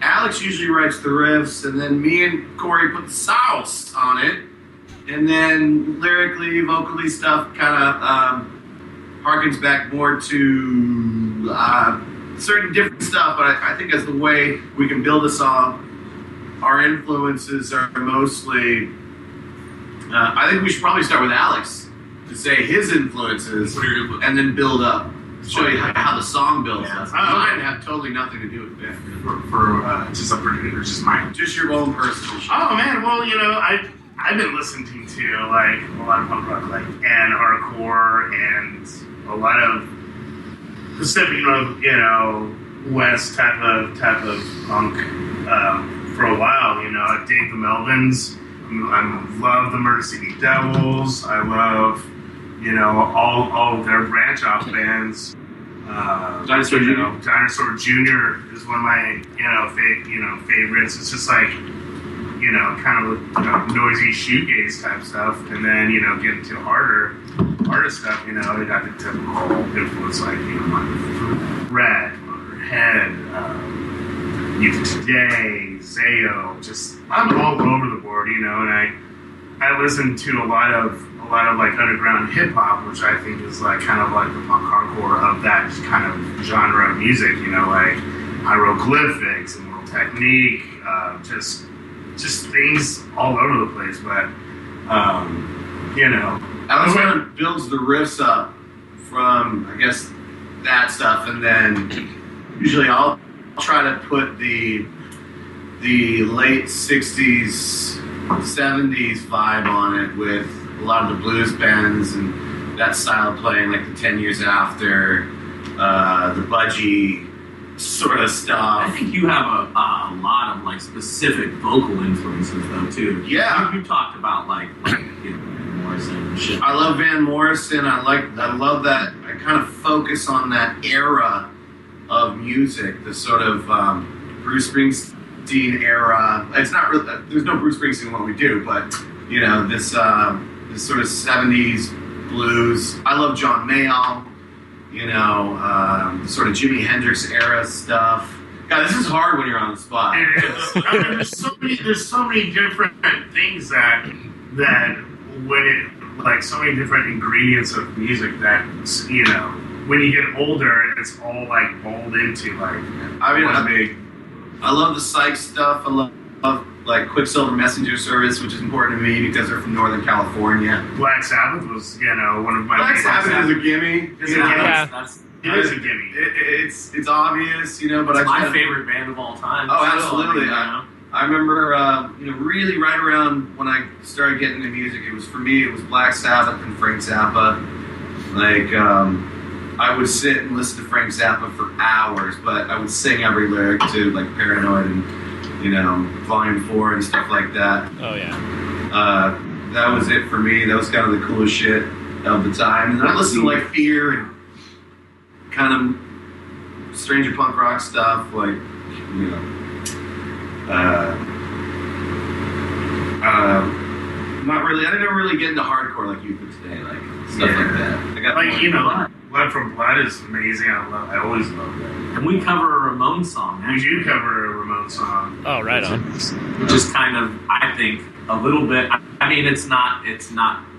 Alex usually writes the riffs, and then me and Corey put the sauce on it, and then lyrically, vocally stuff kind of harkens back more to certain different stuff. But I think as the way we can build a song, our influences are mostly. I think we should probably start with Alex to say his influences, What are your influences? and then build up. Show you how the song builds up. Mine have totally nothing to do with that. For just a producer, just mine. Just your own personal shit. Oh man, well I've been listening to like a lot of punk rock, like and hardcore, and a lot of Pacific, West type of punk for a while. You know, I dig the Melvins. I love the Murder City Devils. I love all of their branch off bands. Dinosaur Jr. Dinosaur Jr. is one of my favorites. It's just like kind of noisy shoegaze type stuff, and then get into harder stuff. They got the typical influence like like Red, Motorhead, Youth Today, Zayo. Just I'm all over the board, and I listen to a lot of like underground hip hop, which I think is like kind of like the punk hardcore of that kind of genre of music. Like Hieroglyphics, Immortal Technique, just things all over the place. But Alex kind of builds the riffs up from, I guess, that stuff, and then usually I'll try to put the late 60s, 70s vibe on it with a lot of the blues bands and that style of playing, like the 10 Years After, the budgie sort of stuff. I think you have a lot of like specific vocal influences though too. Yeah. You talked about like Morrison and shit. I love Van Morrison. I love that. I kind of focus on that era of music, the sort of Bruce Springsteen era. It's not really, there's no Bruce Springsteen in what we do, but this sort of 70s blues. I love John Mayall. The sort of Jimi Hendrix era stuff. God, this is hard when you're on the spot. It is. I mean, there's so many different things that when it like so many different ingredients of music that when you get older, it's all like rolled into like. I love the psych stuff. I love like Quicksilver Messenger Service, which is important to me because they're from Northern California. Black Sabbath was one of my. Black Sabbath is a gimme. It's a gimme. It is a gimme. It's obvious, but it's my favorite band of all time. Oh, absolutely. I remember, really right around when I started getting into music, it was Black Sabbath and Frank Zappa. Like, I would sit and listen to Frank Zappa for hours, but I would sing every lyric to like Paranoid and Volume 4 and stuff like that. Oh yeah. That was it for me. That was kind of the coolest shit of the time. And then I listened to like Fear and kind of stranger punk rock stuff, like not really. I didn't really get into hardcore like you could today, like stuff like that. I got Blood from Blood is amazing. I always love that. And we cover a Ramones song. We do cover a Ramones song. Oh, right on. Which is kind of, I think, a little bit. I mean, it's not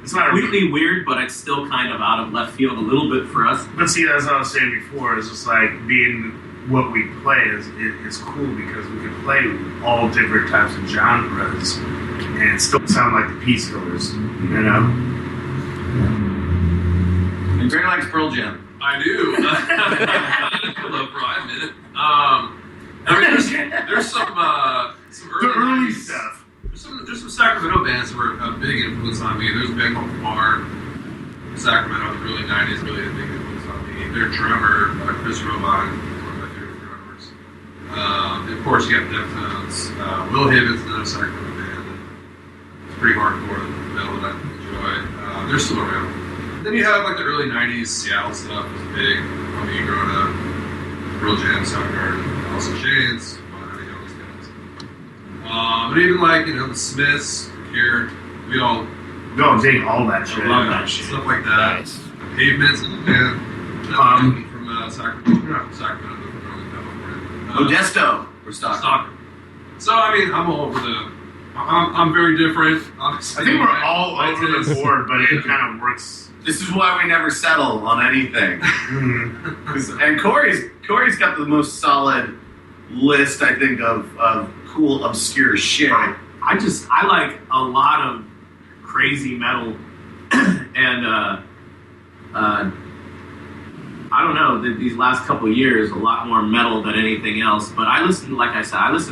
completely weird, but it's still kind of out of left field a little bit for us. But see, as I was saying before, it's just like being what we play is cool because we can play all different types of genres and still sound like the Peace Killers, you know? And Gray likes Pearl Jam. I do. I love Pearl, I admit it. I mean, there's some The early 90s stuff. There's some Sacramento bands that were a big influence on me. There's a band called Far in Sacramento in the early 90s, really a big influence on me. Their drummer, Chris Robon, one of my favorite drummers. Of course, you have Deftones. Will Havens, another Sacramento band. It's pretty hardcore metal that I enjoy. They're still around. Then you have like the early 90s Seattle stuff was big on me growing up. Pearl Jam, Soundgarden, Alice in Chains, all these guys. But even like, the Smiths, here, we all dig all that shit. love that shit. Stuff like that. Nice. Pavement's in the band. From Sacramento, from Northern California. Modesto. We're Stockton. Stockton. So, I mean, I'm all over I'm very different. I think we're all over the board, but it kind of works. This is why we never settle on anything. And Corey's got the most solid list, I think, of cool, obscure shit. I like a lot of crazy metal, and I don't know, these last couple of years, a lot more metal than anything else. But I listen to a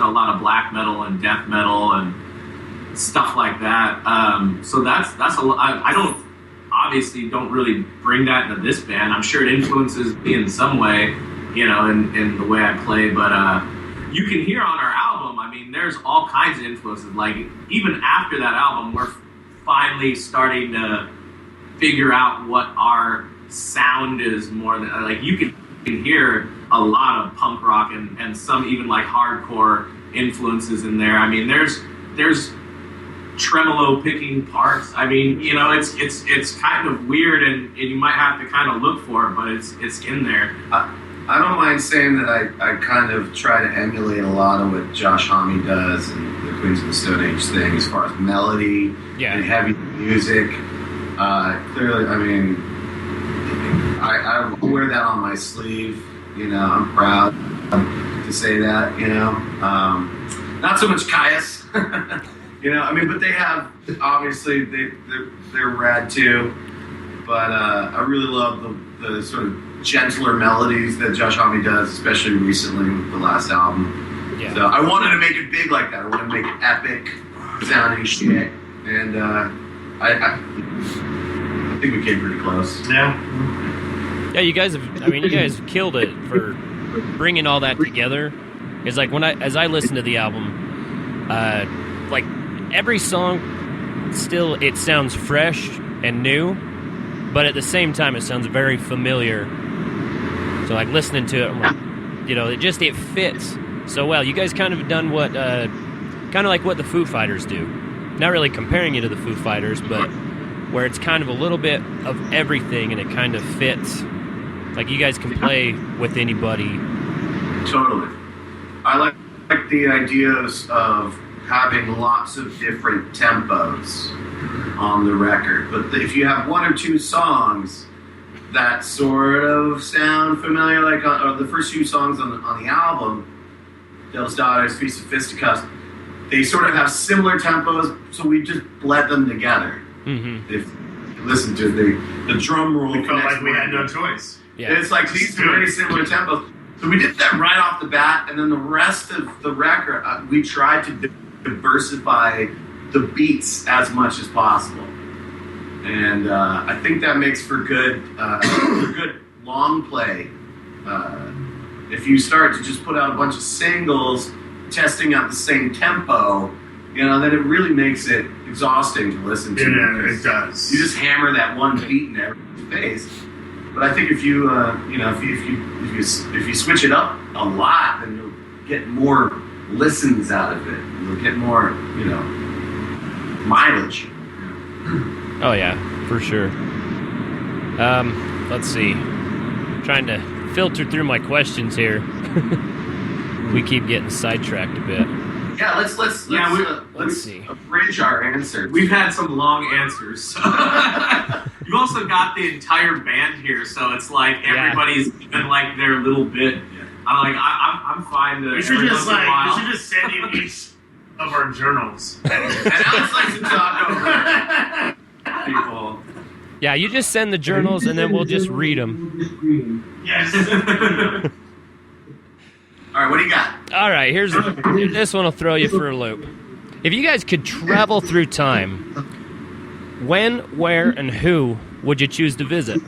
lot of black metal and death metal and stuff like that. So that's a lot. I don't really bring that into this band. I'm sure it influences me in some way, in the way I play. But you can hear on our album, I mean, there's all kinds of influences. Like, even after that album, we're finally starting to figure out what our sound is more than, like, you can hear a lot of punk rock and some even like hardcore influences in there. I mean, there's tremolo picking parts. I mean, it's kind of weird and you might have to kind of look for it, but it's in there. I don't mind saying that I kind of try to emulate a lot of what Josh Homme does and the Queens of the Stone Age thing as far as melody and heavy music. Clearly, I mean, I wear that on my sleeve. I'm proud to say that. Not so much Caius. But they have, obviously, they're rad too. But I really love the sort of gentler melodies that Josh Homme does, especially recently with the last album. Yeah. So I wanted to make it big like that. I wanted to make it epic sounding shit. And I think we came pretty close. Yeah, you guys have killed it for bringing all that together. It's like as I listen to the album, like every song, still it sounds fresh and new, but at the same time it sounds very familiar. So like listening to it, I'm like, it fits so well. You guys kind of done what, kind of like what the Foo Fighters do. Not really comparing you to the Foo Fighters, but where it's kind of a little bit of everything and it kind of fits. Like you guys can play with anybody. Totally. I like the ideas of having lots of different tempos on the record. But if you have one or two songs that sort of sound familiar, like the first few songs on the album, Devil's Daughters, Feast of Fisticuffs, they sort of have similar tempos, so we just bled them together. Mm-hmm. If you listen to the drum roll. We felt like we had no choice. Yeah. It's like these very similar tempos. So we did that right off the bat, and then the rest of the record, we tried to diversify the beats as much as possible. And I think that makes for good long play. If you start to just put out a bunch of singles, testing out the same tempo, then it really makes it exhausting to listen to. Yeah, it does. You just hammer that one beat in every face. But I think if you if you switch it up a lot, then you'll get more listens out of it. You'll get more, mileage. Oh yeah, for sure. Let's see. Trying to filter through my questions here. We keep getting sidetracked a bit. Yeah, let's see. Abridge our answers. We've had some long answers. So. You've also got the entire band here, so it's like everybody's given like their little bit. I'm fine to. We should every just once in a while- send you each of our journals. And Alex likes to talk over people. Yeah, you just send the journals and then we'll just read them. Yes. All right, what do you got? All right, this one will throw you for a loop. If you guys could travel through time, when, where, and who would you choose to visit?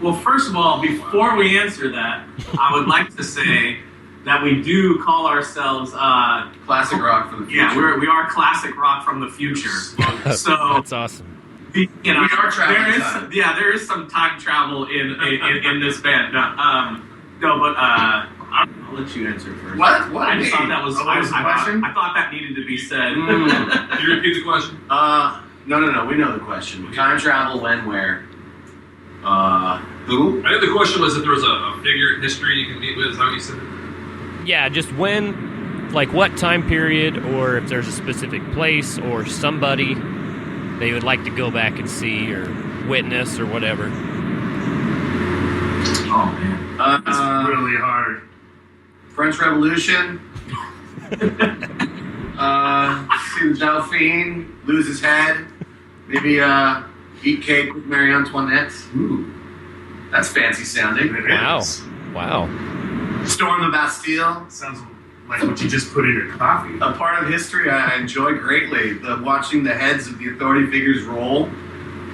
Well, first of all, before we answer that, I would like to say that we do call ourselves Classic rock from the future. Yeah, we are classic rock from the future. So That's awesome. you know, We are traveling time. there is some time travel in this band. But I'll let you answer first. What? I just thought that was. Oh, that was the question? I thought that needed to be said. Can you repeat the question? No. We know the question. Time travel, when, where? Who? I think the question was if there was a figure in history you can meet with. Is that what you said? Yeah, just when, like what time period, or if there's a specific place or somebody they would like to go back and see or witness or whatever. Oh man, It's really hard. French Revolution. See the Dauphine lose his head. Maybe eat cake with Marie Antoinette. Ooh, that's fancy sounding. It Wow. is. Wow. Storm the Bastille. Sounds like what you just put in your coffee. A part of history I enjoy greatly. Watching the heads of the authority figures roll.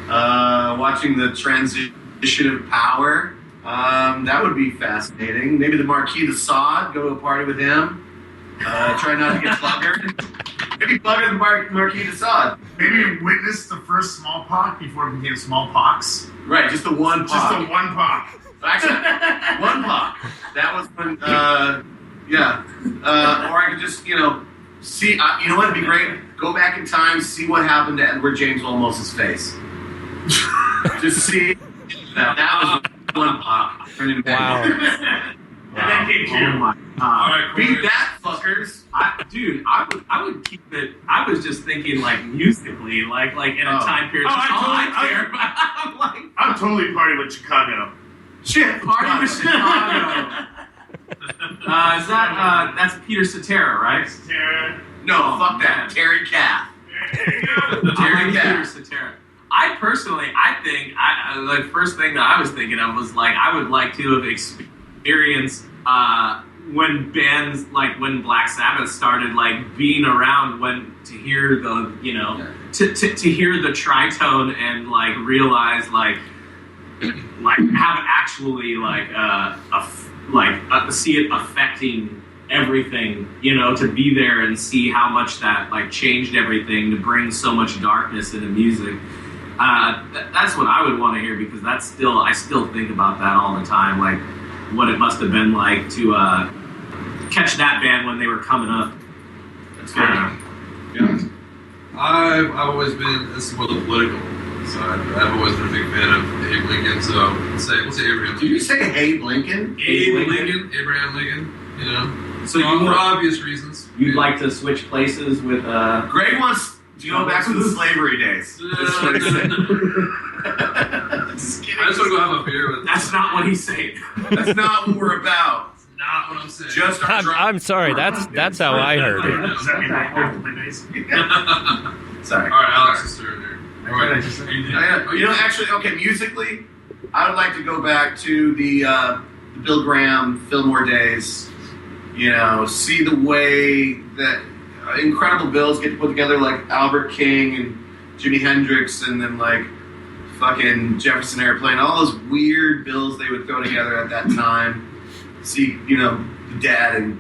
Watching the transition of power. That would be fascinating. Maybe the Marquis de Sade. Go to a party with him. Try not to get buggered. Maybe bugger the Marquis de Sade. Maybe witness the first smallpox before it became smallpox. Right, just the one Just pox. the one pox. Actually, one pox. That was when, or I could just, see, you know what would be great? Go back in time, see what happened to Edward James Olmos's face. Just see that was one pox. Wow. And then came two. oh my god. Beat that, fuckers. I would keep it. I was just thinking like musically, like in a Oh. time period. Oh, That's all I I care about. I'm like, I'm totally party with Chicago. Shit, party with Chicago. Is that that's Peter Cetera, right? No, fuck that. Terry Cath. Jerry Cath. Peter Cetera. I personally, I think the first thing that I was thinking of was like I would like to have experienced when bands like when Black Sabbath started like being around to hear the to hear the tritone and like realize like have it actually see it affecting everything, to be there and see how much that like changed everything to bring so much darkness into music. That's what I would want to hear because I still think about that all the time, like what it must have been like to catch that band when they were coming up. That's good. Yeah. I've always been, this is more the political side, but I've always been a big fan of Abe Lincoln, so we'll say Abraham Did you say Abe Lincoln? Abraham Lincoln, So for obvious reasons. You'd like to switch places with Greg wants to go back to the slavery days. That's what he said. Just kidding. I just want to go have a beer with That's not what he's saying. That's not what we're about. not what I'm saying. Just our I'm sorry. That's how I heard it. Does that mean I have to play bass? Sorry. All right, Alex is turn here. All right. Actually, okay, musically, I would like to go back to the Bill Graham, Fillmore days. See the way that incredible bills get put together, like Albert King and Jimi Hendrix, and then like fucking Jefferson Airplane, all those weird bills they would throw together at that time. See, the Dad and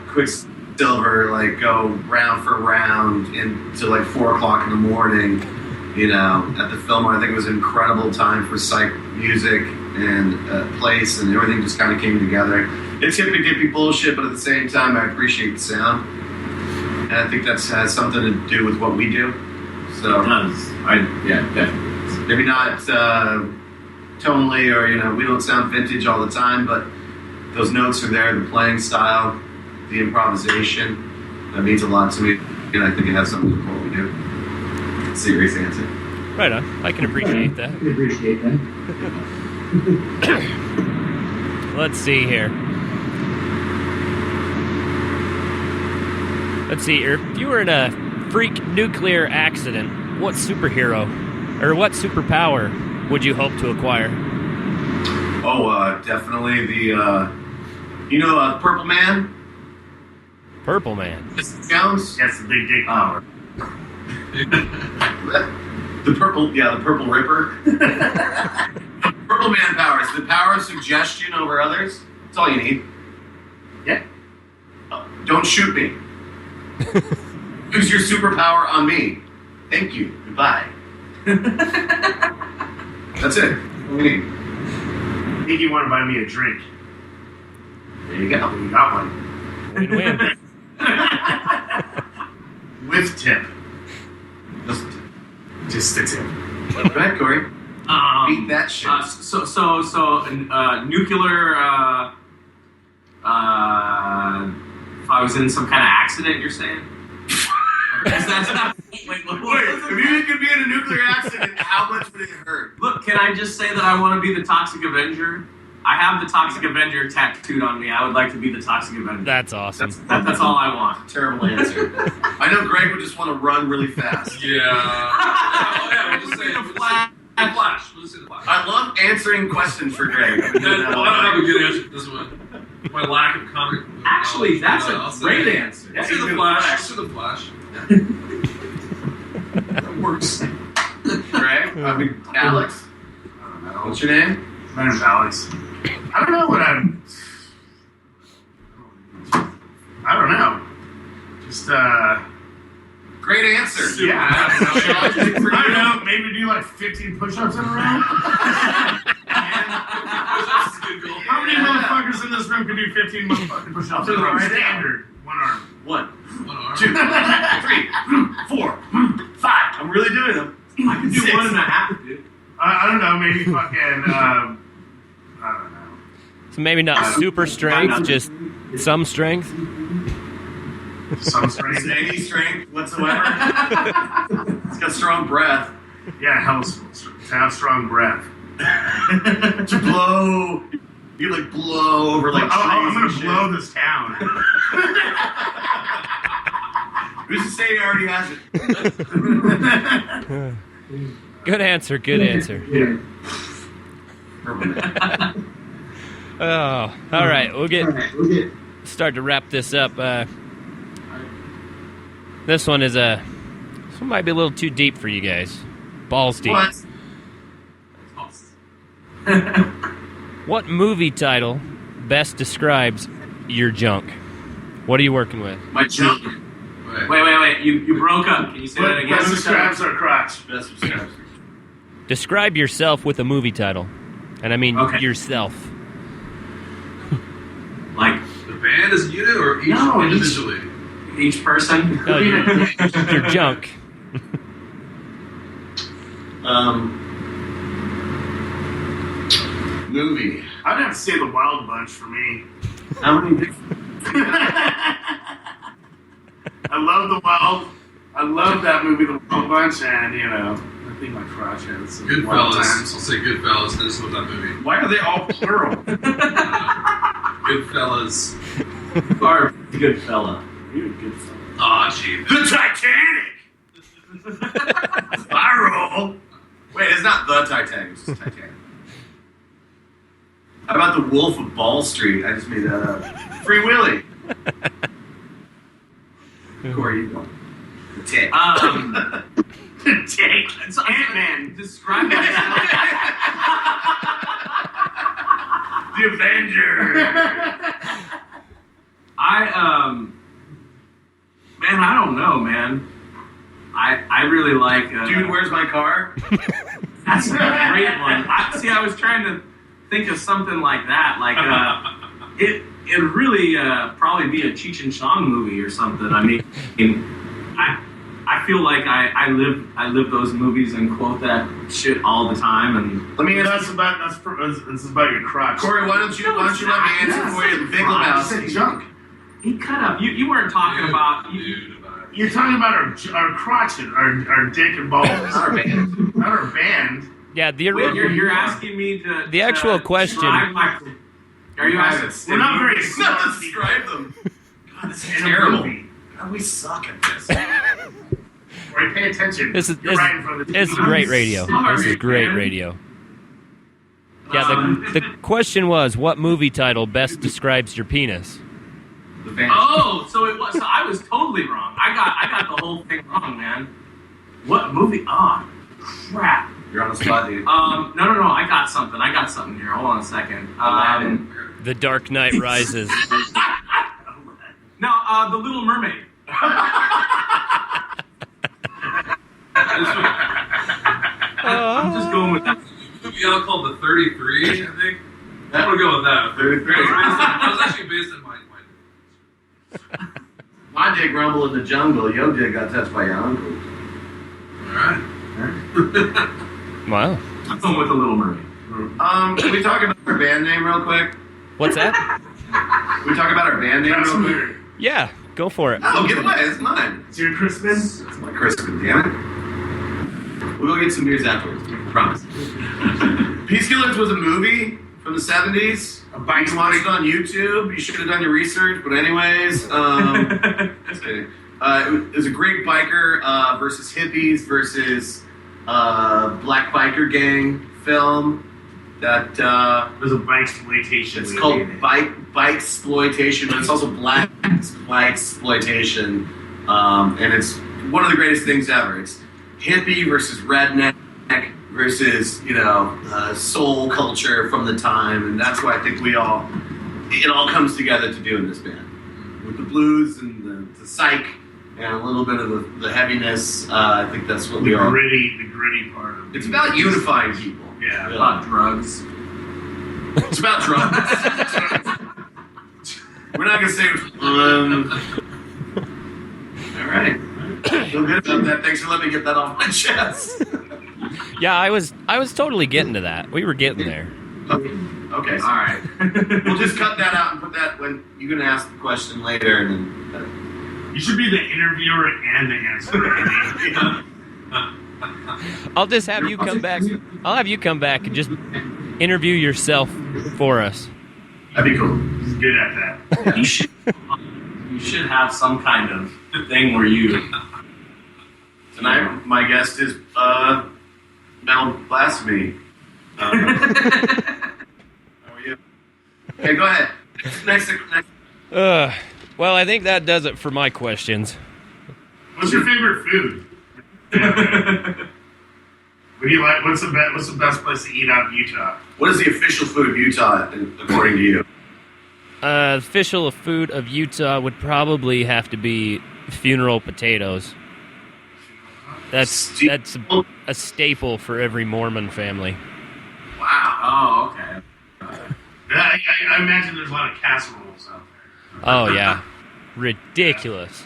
Quicksilver like go round for round into like 4 o'clock in the morning. At the Fillmore, I think it was an incredible time for psych music and place, and everything just kind of came together. It's hippy-dippy bullshit, but at the same time, I appreciate the sound. And I think that has something to do with what we do. So, It does. Definitely. maybe not tonally or, we don't sound vintage all the time, but those notes are there, the playing style, the improvisation. That means a lot to me, and I think it has something to do with what we do. Serious answer. Right on. I can appreciate that. Let's see here. Let's see here. If you were in a freak nuclear accident, what superhero or what superpower would you hope to acquire? Oh, definitely the, Purple Man? Purple Man. Mr. Jones? That's the big dick power. The purple ripper. Purple Man powers. The power of suggestion over others. That's all you need. Yeah. Don't shoot me. Use your superpower on me. Thank you. Goodbye. That's it. What do you need? I think you want to buy me a drink. There you go. You got one. Win-win. With tip. Just the tip. Go ahead, Corey. Beat that shit. Nuclear. If I was in some kind of accident, you're saying? Wait, if you could be in a nuclear accident, how much would it hurt? Look, can I just say that I want to be the Toxic Avenger? I have the Toxic Avenger tattooed on me. I would like to be the Toxic Avenger. That's awesome. That's all I want. Terrible answer. I know Greg would just want to run really fast. Yeah. We'll just say the Flash. We'll just say the Flash. I love answering questions for Greg. I don't have a good answer for this one. My lack of comic. Actually, that's a great answer. I'll say the Flash. I'll say the Flash. That works. Greg? Alex? I don't know. What's your name? My name's Alex. I don't know what I'm. I don't know. Just Great answer. Yeah. I don't know. Maybe do like 15 push-ups in a row. How many motherfuckers in this room can do 15 motherfucking push-ups in a row? Standard. One arm. 1, One arm. 2, 3, 4, 5. I'm really doing them. I can do 6. 1.5, dude. I don't know. Maybe fucking. I don't know. So maybe not super strength, just some strength. Some strength. Any strength whatsoever. It's got strong breath. Yeah, helps to have strong breath. To blow. You like blow over like trees. I'm gonna and shit. blow this town. Who's to say he already has it? Good answer. Good answer. Yeah. Oh, all right. We'll start to wrap this up. This one might be a little too deep for you guys. Balls deep. What? What movie title best describes your junk? What are you working with? My junk. Wait. You broke up. Can you say that again? Best describes our crotch. Best describes. Describe yourself with a movie title. And I mean yourself. Like The band as a unit or each No, individually? each person? No, your junk. Movie. I'd have to say The Wild Bunch for me. How many? I love that movie, The Wild Bunch, and I think my crotch has some wild Goodfellas. times. I'll say Goodfellas. This is what that movie. Why are they all plural? Goodfellas. You are a good fella. You're a good fella. Aw, gee. The Titanic. Spiral. Wait, it's not the Titanic. It's just Titanic. How about the Wolf of Ball Street? I just made that up. Free Willy. Corey, you go. The Tick. Take. It's Ant-Man. Describe yourself. The Avenger. Man, I don't know, man. I really like. Dude, where's my car? That's a great one. I was trying to think of something like that. Like, it'd really probably be a Cheech and Chong movie or something. I mean, I feel like I live those movies and quote that shit all the time. And Let me This answer. is about your crotch. Corey, why don't you let me answer for you? The Big Lebowski. Junk. he cut up. You weren't talking about. You're talking about our crotch, our dick and balls. Our band. Not our band. Yeah, Wait, you're asking me to. The actual to question- describe my- Are you asking? We're not very Not smart. to describe them. God, this is In a terrible. movie. God, we suck at this. Right, pay attention. This is You're right in front of the this is TV. great radio. sorry, This is great man. radio. Yeah, the question was, what movie title best describes your penis? The band. Oh, so it was. So I was totally wrong. I got the whole thing wrong, man. What movie? Oh, crap. You're on the spot, dude. No. I got something here. Hold on a second. Aladdin. The Dark Knight Rises. No, The Little Mermaid. I'm just going with that. Movie out called The 33, I think. I'm gonna go with that. 33. That was actually based on my. My dick rumble in the jungle. Your dick got touched by your uncle. All right. Wow. I'm going with The Little Mermaid. Can we talk about our band name real quick? What's that? Can we talk about our band name That's real quick? weird. Yeah, go for it. Oh, get away. It's mine. It's your Christmas. It's my Christmas, damn it. We'll go get some beers afterwards. Promise. Peace Killers was a movie from the 70s. A bike You watched it on YouTube. You should have done your research. But anyways, just kidding. It was a great biker versus hippies versus black biker gang film. That There's a bike exploitation. it's movie called in it. bike exploitation, but it's also black exploitation, and it's one of the greatest things ever. It's hippie versus redneck versus soul culture from the time, and that's what I think it all comes together to do in this band with the blues and the psych and a little bit of the heaviness. I think that's what we The are. gritty part of it. It's about unifying people. Yeah. About drugs. It's about drugs. We're not gonna say. All right. Feel good about that. Thanks for letting me get that off my chest. Yeah, I was totally getting to that. We were getting there. Okay. All right. We'll just cut that out and put that when you're gonna ask the question later, and then. You should be the interviewer and the answer. I'll just have you come back. I'll have you come back and just interview yourself for us. That'd be cool. He's good at that. You should have some kind of thing where you. Tonight, my guest is Blasphemy. How are you? Okay, go ahead. Next. Well, I think that does it for my questions. What's your favorite food? What do you like? What's the best place to eat out of Utah? What is the official food of Utah, according to you? Official food of Utah would probably have to be funeral potatoes. That's a staple for every Mormon family. Wow. Oh, okay. I imagine there's a lot of casseroles out there. Oh yeah, ridiculous.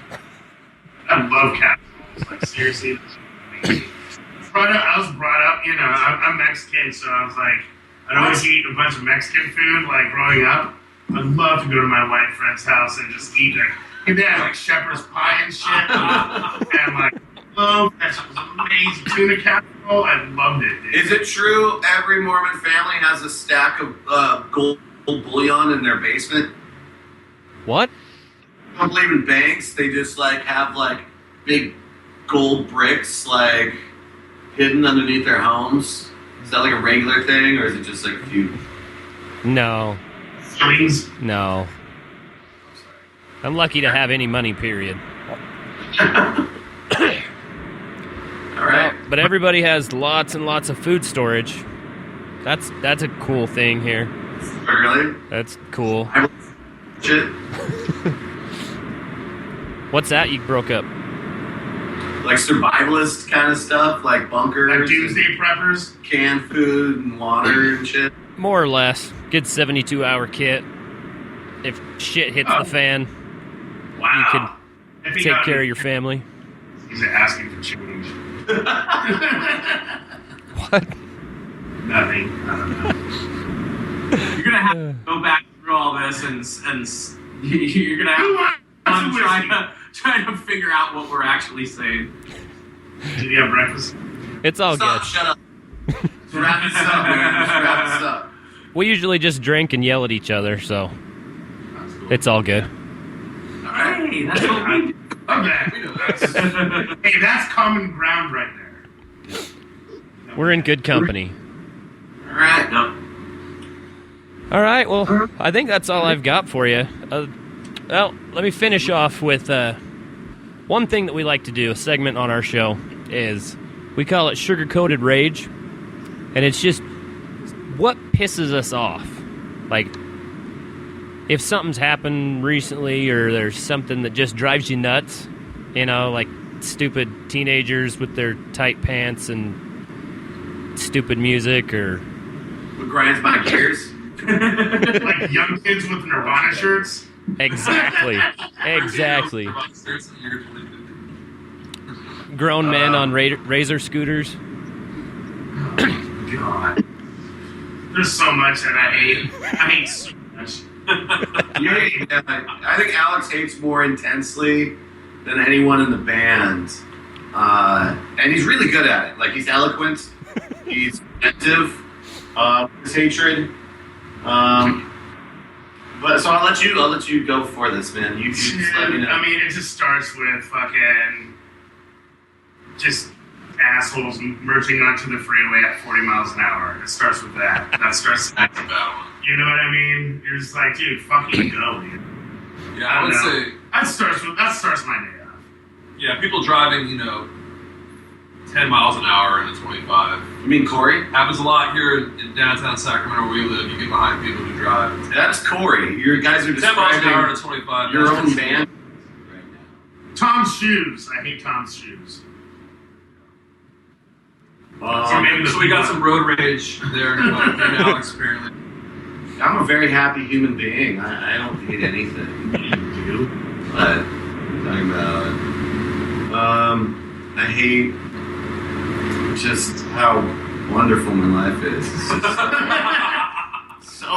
I love casseroles. Like seriously. I was brought up, I'm Mexican, so I was like, I'd always eat a bunch of Mexican food, like growing up. I'd love to go to my white friend's house and just eat it. And they had like shepherd's pie and shit, and like, that shit was amazing. Tuna casserole, I loved it. Dude. Is it true every Mormon family has a stack of gold bullion in their basement? What? They don't believe in banks. They just have big gold bricks hidden underneath their homes. Is that a regular thing, or is it just a few? No. Please. No. I'm lucky to have any money, period. All right. But everybody has lots and lots of food storage. That's a cool thing here. Really? That's cool. Shit. What's that? You broke up. Survivalist kind of stuff, like bunkers, Like doomsday preppers. canned food and water and shit. More or less. Good 72-hour kit. If shit hits the fan, Wow. you could take care of your family. He's asking for change. What? Nothing. I don't know. You're gonna have to go back through all this, and you're gonna have fun trying to figure out what we're actually saying. Did you have breakfast? It's all Stop, good. shut up. Just wrap this up, man. Just wrap this up. We usually just drink and yell at each other, so it's all good. Hey, that's what we do. Hey, that's common ground right there. We're in good company. All right. No. All right, well, I think that's all I've got for you. Well, let me finish off with one thing that we like to do, a segment on our show, is we call it Sugar-Coated Rage, and it's just what pisses us off. Like, if something's happened recently or there's something that just drives you nuts, you know, like stupid teenagers with their tight pants and stupid music, or... What grinds my gears? Like young kids with Nirvana shirts. Exactly. Grown men on razor scooters. God. There's so much that I hate. I hate so much. I think Alex hates more intensely than anyone in the band. And he's really good at it. Like, he's eloquent. He's effective. His hatred. But so I'll let you go for this, man. You just let me know. I mean, it just starts with fucking just assholes merging onto the freeway at 40 miles an hour. It starts with that. That starts. You know what I mean? You're just like, dude, fucking go, man. Yeah, I would say that starts my day off. Yeah, people driving, 10 miles an hour in a 25. You mean Corey? Happens a lot here in downtown Sacramento where we live. You get behind people who drive. That's Corey. You guys are 10 miles an hour describing to 25. your own band. Tom's shoes. I hate Tom's shoes. So we got some road rage there in Alex, apparently. I'm a very happy human being. I don't hate anything. You do? But I'm talking about. I hate just how wonderful my life is. It's just, so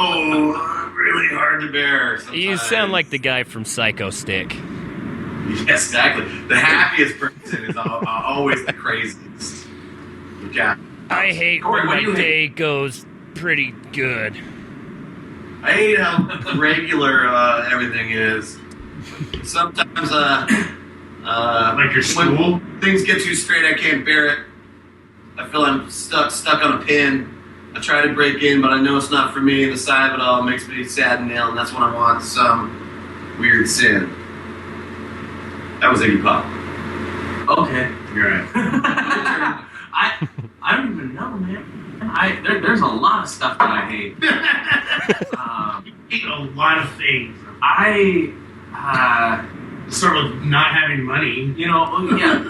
really hard to bear sometimes. You sound like the guy from Psycho Stick. Yes, exactly. The happiest person is always the craziest. Yeah. I hate Corey, when what do my you day hate? goes pretty good. I hate how regular everything is. Sometimes, Like your school? when things get too straight, I can't bear it. I feel I'm stuck on a pin. I try to break in, but I know it's not for me. The side of it all makes me sad and ill, and that's when I want some weird sin. That was Iggy Pop. Okay. You're right. I don't even know, man. There's a lot of stuff that I hate. You hate a lot of things. Sort of not having money. Yeah.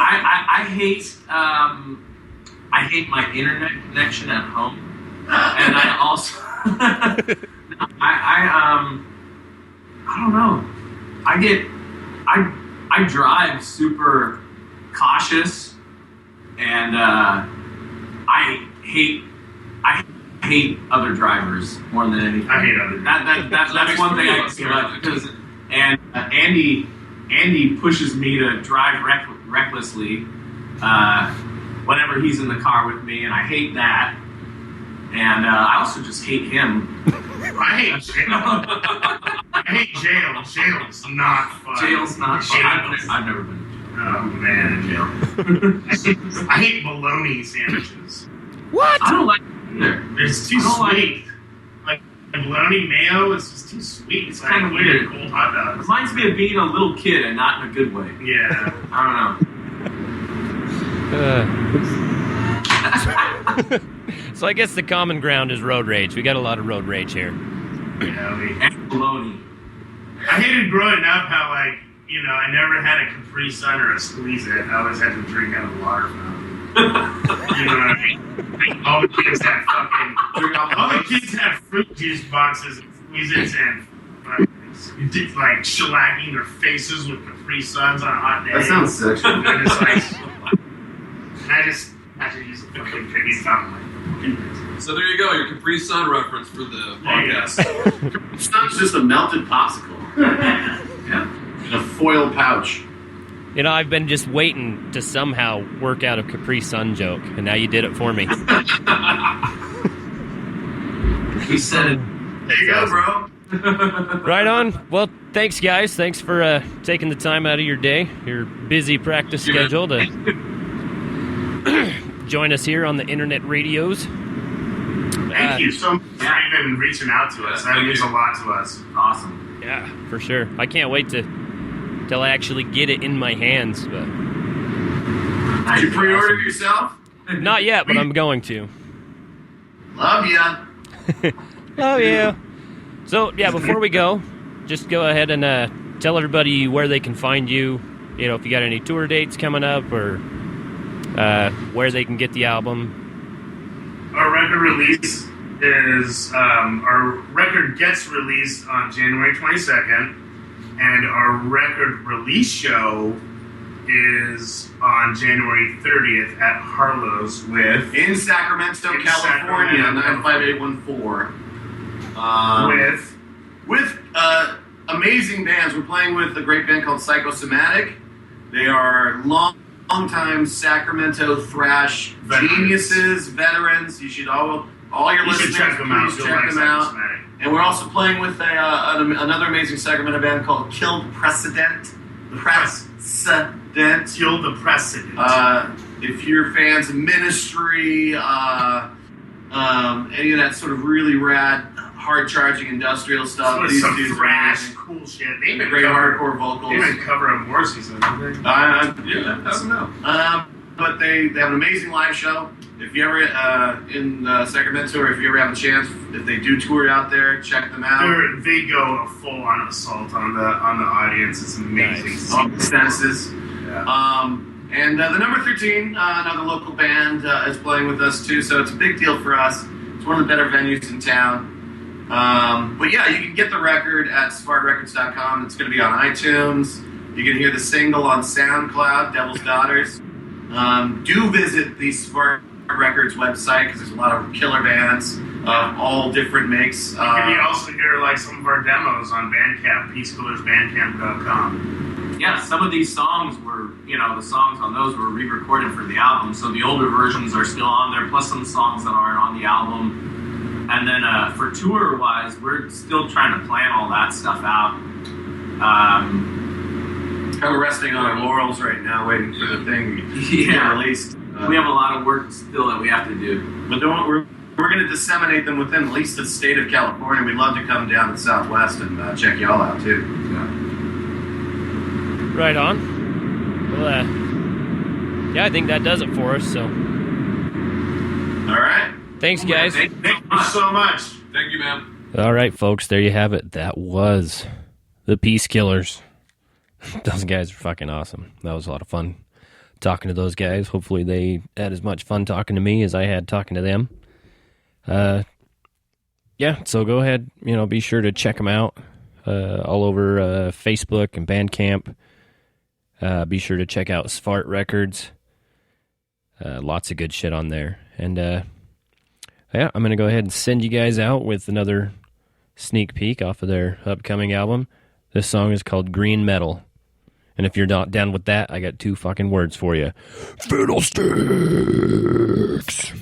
I hate my internet connection at home, and I also I don't know. I drive super cautious, and I hate other drivers more than anything. I hate other drivers. That's one thing I can say about it, because Andy pushes me to drive recklessly whenever he's in the car with me, and I hate that. And I also just hate him. I hate jail. I hate jail. Jail's not fun. Jail's not fun. I've never been. Oh man, jail. I hate bologna sandwiches. What? I don't like it either. It's too sweet. Like bologna mayo is just too sweet. It's kind of weird. Cold hot dogs. Reminds me of being a little kid, and not in a good way. Yeah. I don't know. So I guess the common ground is road rage. We got a lot of road rage here. And bologna. I hated growing up how, I never had a Capri Sun or a Squeeze-It. I always had to drink out of a water fountain. You know what I mean? All the kids had fruit juice boxes and Squeeze-Its and you did shellacking their faces with Capri Suns on a hot day. That sounds sexual. I just had to use a fucking Capri Sun. So there you go, your Capri Sun reference for the podcast. It's not just a melted popsicle. Yeah. In a foil pouch. I've been just waiting to somehow work out a Capri Sun joke, and now you did it for me. He said it. There you go, bro. Right on. Well, thanks, guys. Thanks for taking the time out of your day, your busy practice schedule, to join us here on the internet radios. Thank you so much for even reaching out to us. That means a lot to us. Awesome. Yeah, for sure. I can't wait till I actually get it in my hands. But Did you pre-order yourself? not yet, but I'm going to. Love ya. Oh, yeah. So, yeah, before we go, just go ahead and tell everybody where they can find you. You know, if you got any tour dates coming up, or where they can get the album. Our record release is, our record gets released on January 22nd, and our record release show is on January 30th at Harlow's In Sacramento, California, 95814. With amazing bands. We're playing with a great band called Psychosomatic. They are long-time Sacramento thrash geniuses, veterans. You should all your listeners, check them out. please check them out. And we're also playing with another amazing Sacramento band called Kill the Precedent. Kill the Precedent. If you're fans of Ministry, any of that sort of really rad, hard-charging industrial stuff, With these some dudes are thrash, amazing. cool shit. They even Great cover, hardcore vocals. they even cover a Morrissey's, I think. I don't know. But they have an amazing live show. If you ever in Sacramento, or if you ever have a chance, if they do tour out there, check them out. They go a full-on assault on the audience. It's amazing. Nice. All the senses. Yeah. And the number 13, another local band, is playing with us too, so it's a big deal for us. It's one of the better venues in town. But yeah, you can get the record at smartrecords.com. It's going to be on iTunes. You can hear the single on SoundCloud, Devil's Daughters. Do visit the Smart Records website, because there's a lot of killer bands of all different makes. You can also hear like some of our demos on Bandcamp, peacekillersbandcamp.com. Yeah, some of these songs were, the songs on those were re-recorded for the album, so the older versions are still on there, plus some songs that aren't on the album. And then for tour-wise, we're still trying to plan all that stuff out. Kind of resting on our laurels right now, waiting for the thing to get released. We have a lot of work still that we have to do. But we're going to disseminate them within at least the state of California. We'd love to come down to the Southwest and check y'all out, too. Right on. Well, yeah, I think that does it for us, so. All right. Thanks, guys. Thank you so much. Thank you, man. All right, folks, there you have it. That was the Peace Killers. Those guys are fucking awesome. That was a lot of fun talking to those guys. Hopefully they had as much fun talking to me as I had talking to them. Yeah, so go ahead, be sure to check them out all over Facebook and Bandcamp. Be sure to check out Svart Records. Lots of good shit on there. And yeah, I'm going to go ahead and send you guys out with another sneak peek off of their upcoming album. This song is called Green Metal. And if you're not down with that, I got two fucking words for you. Fiddlesticks!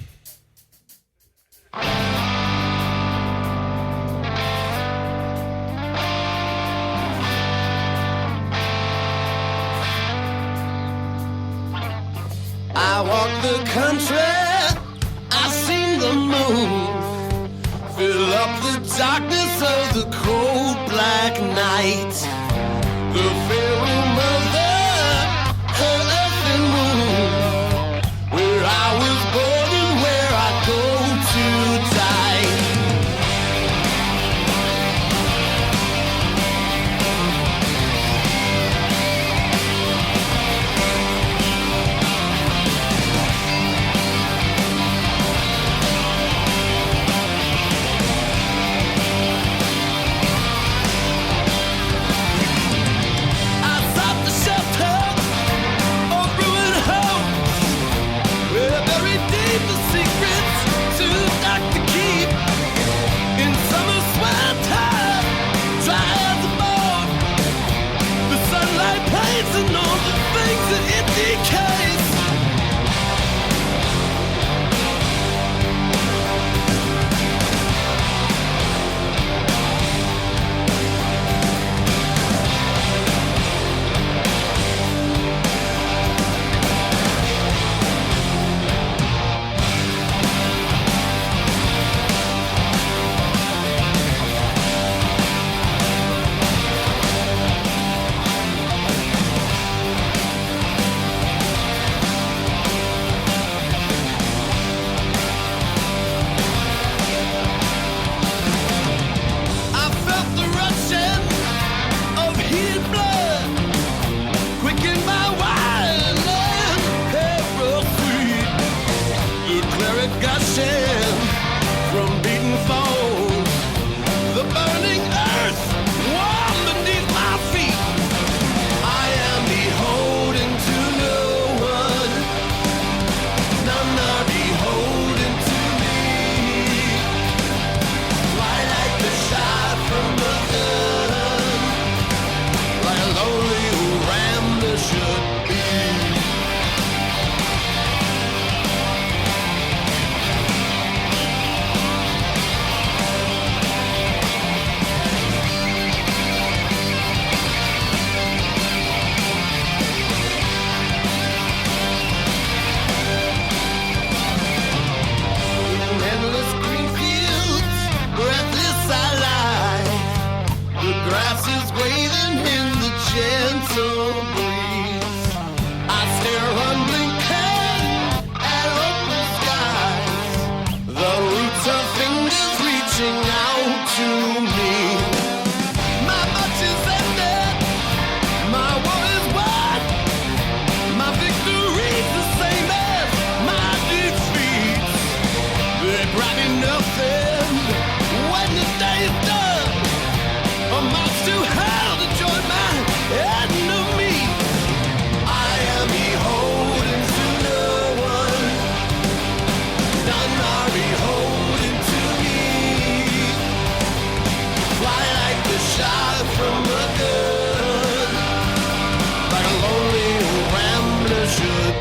I walk the country, I seen the moon fill up the darkness of the cold black night. The Pharaoh mother, her earthly moon, where I was born and where I go to die. I protection from beaten foes. The burning earth warm beneath my feet. I am beholden to no one. None are beholden to me. Fly like the shot from a gun, like a lonely rambler should be. Endless green fields, breathless I lie. The grass is waving in the gentle breeze. I stare unblinking at open skies. The roots of fingers reaching out to me. My march is ended, my war is won. My victory's the same as my defeat. They brought me nothing when the day is done. A march to hell to join my enemy. I am beholden to no one. None are beholden to me. Fly like the shot from a gun, like a lonely rambler should.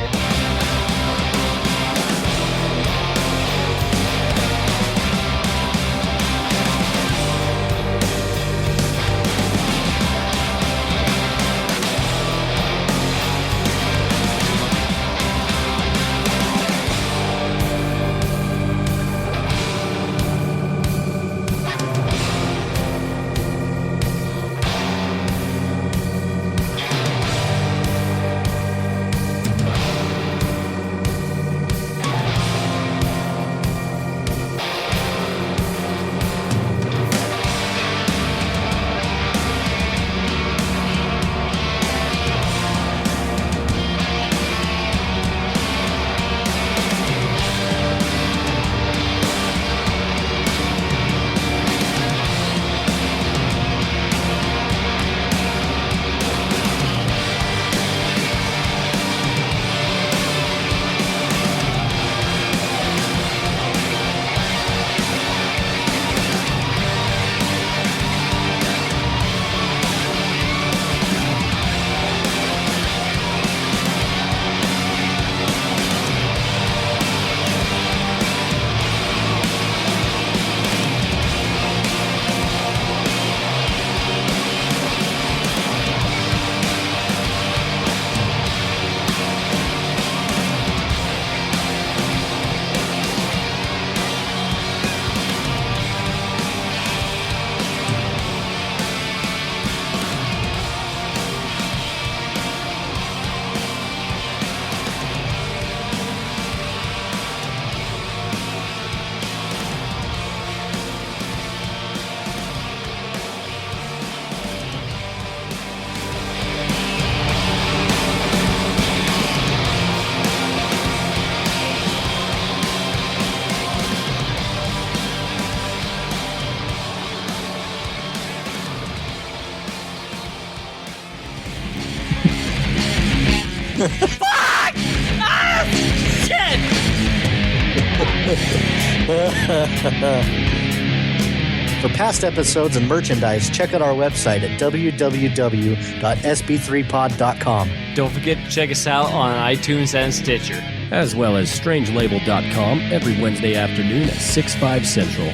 For past episodes and merchandise, check out our website at www.sb3pod.com. Don't forget to check us out on iTunes and Stitcher. As well as strangelabel.com every Wednesday afternoon at 6/5 Central.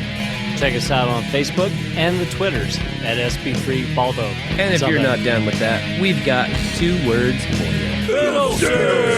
Check us out on Facebook and the Twitters at SB3Baldo. And if you're not down with that, we've got 2 words for you. Fiddlesticks!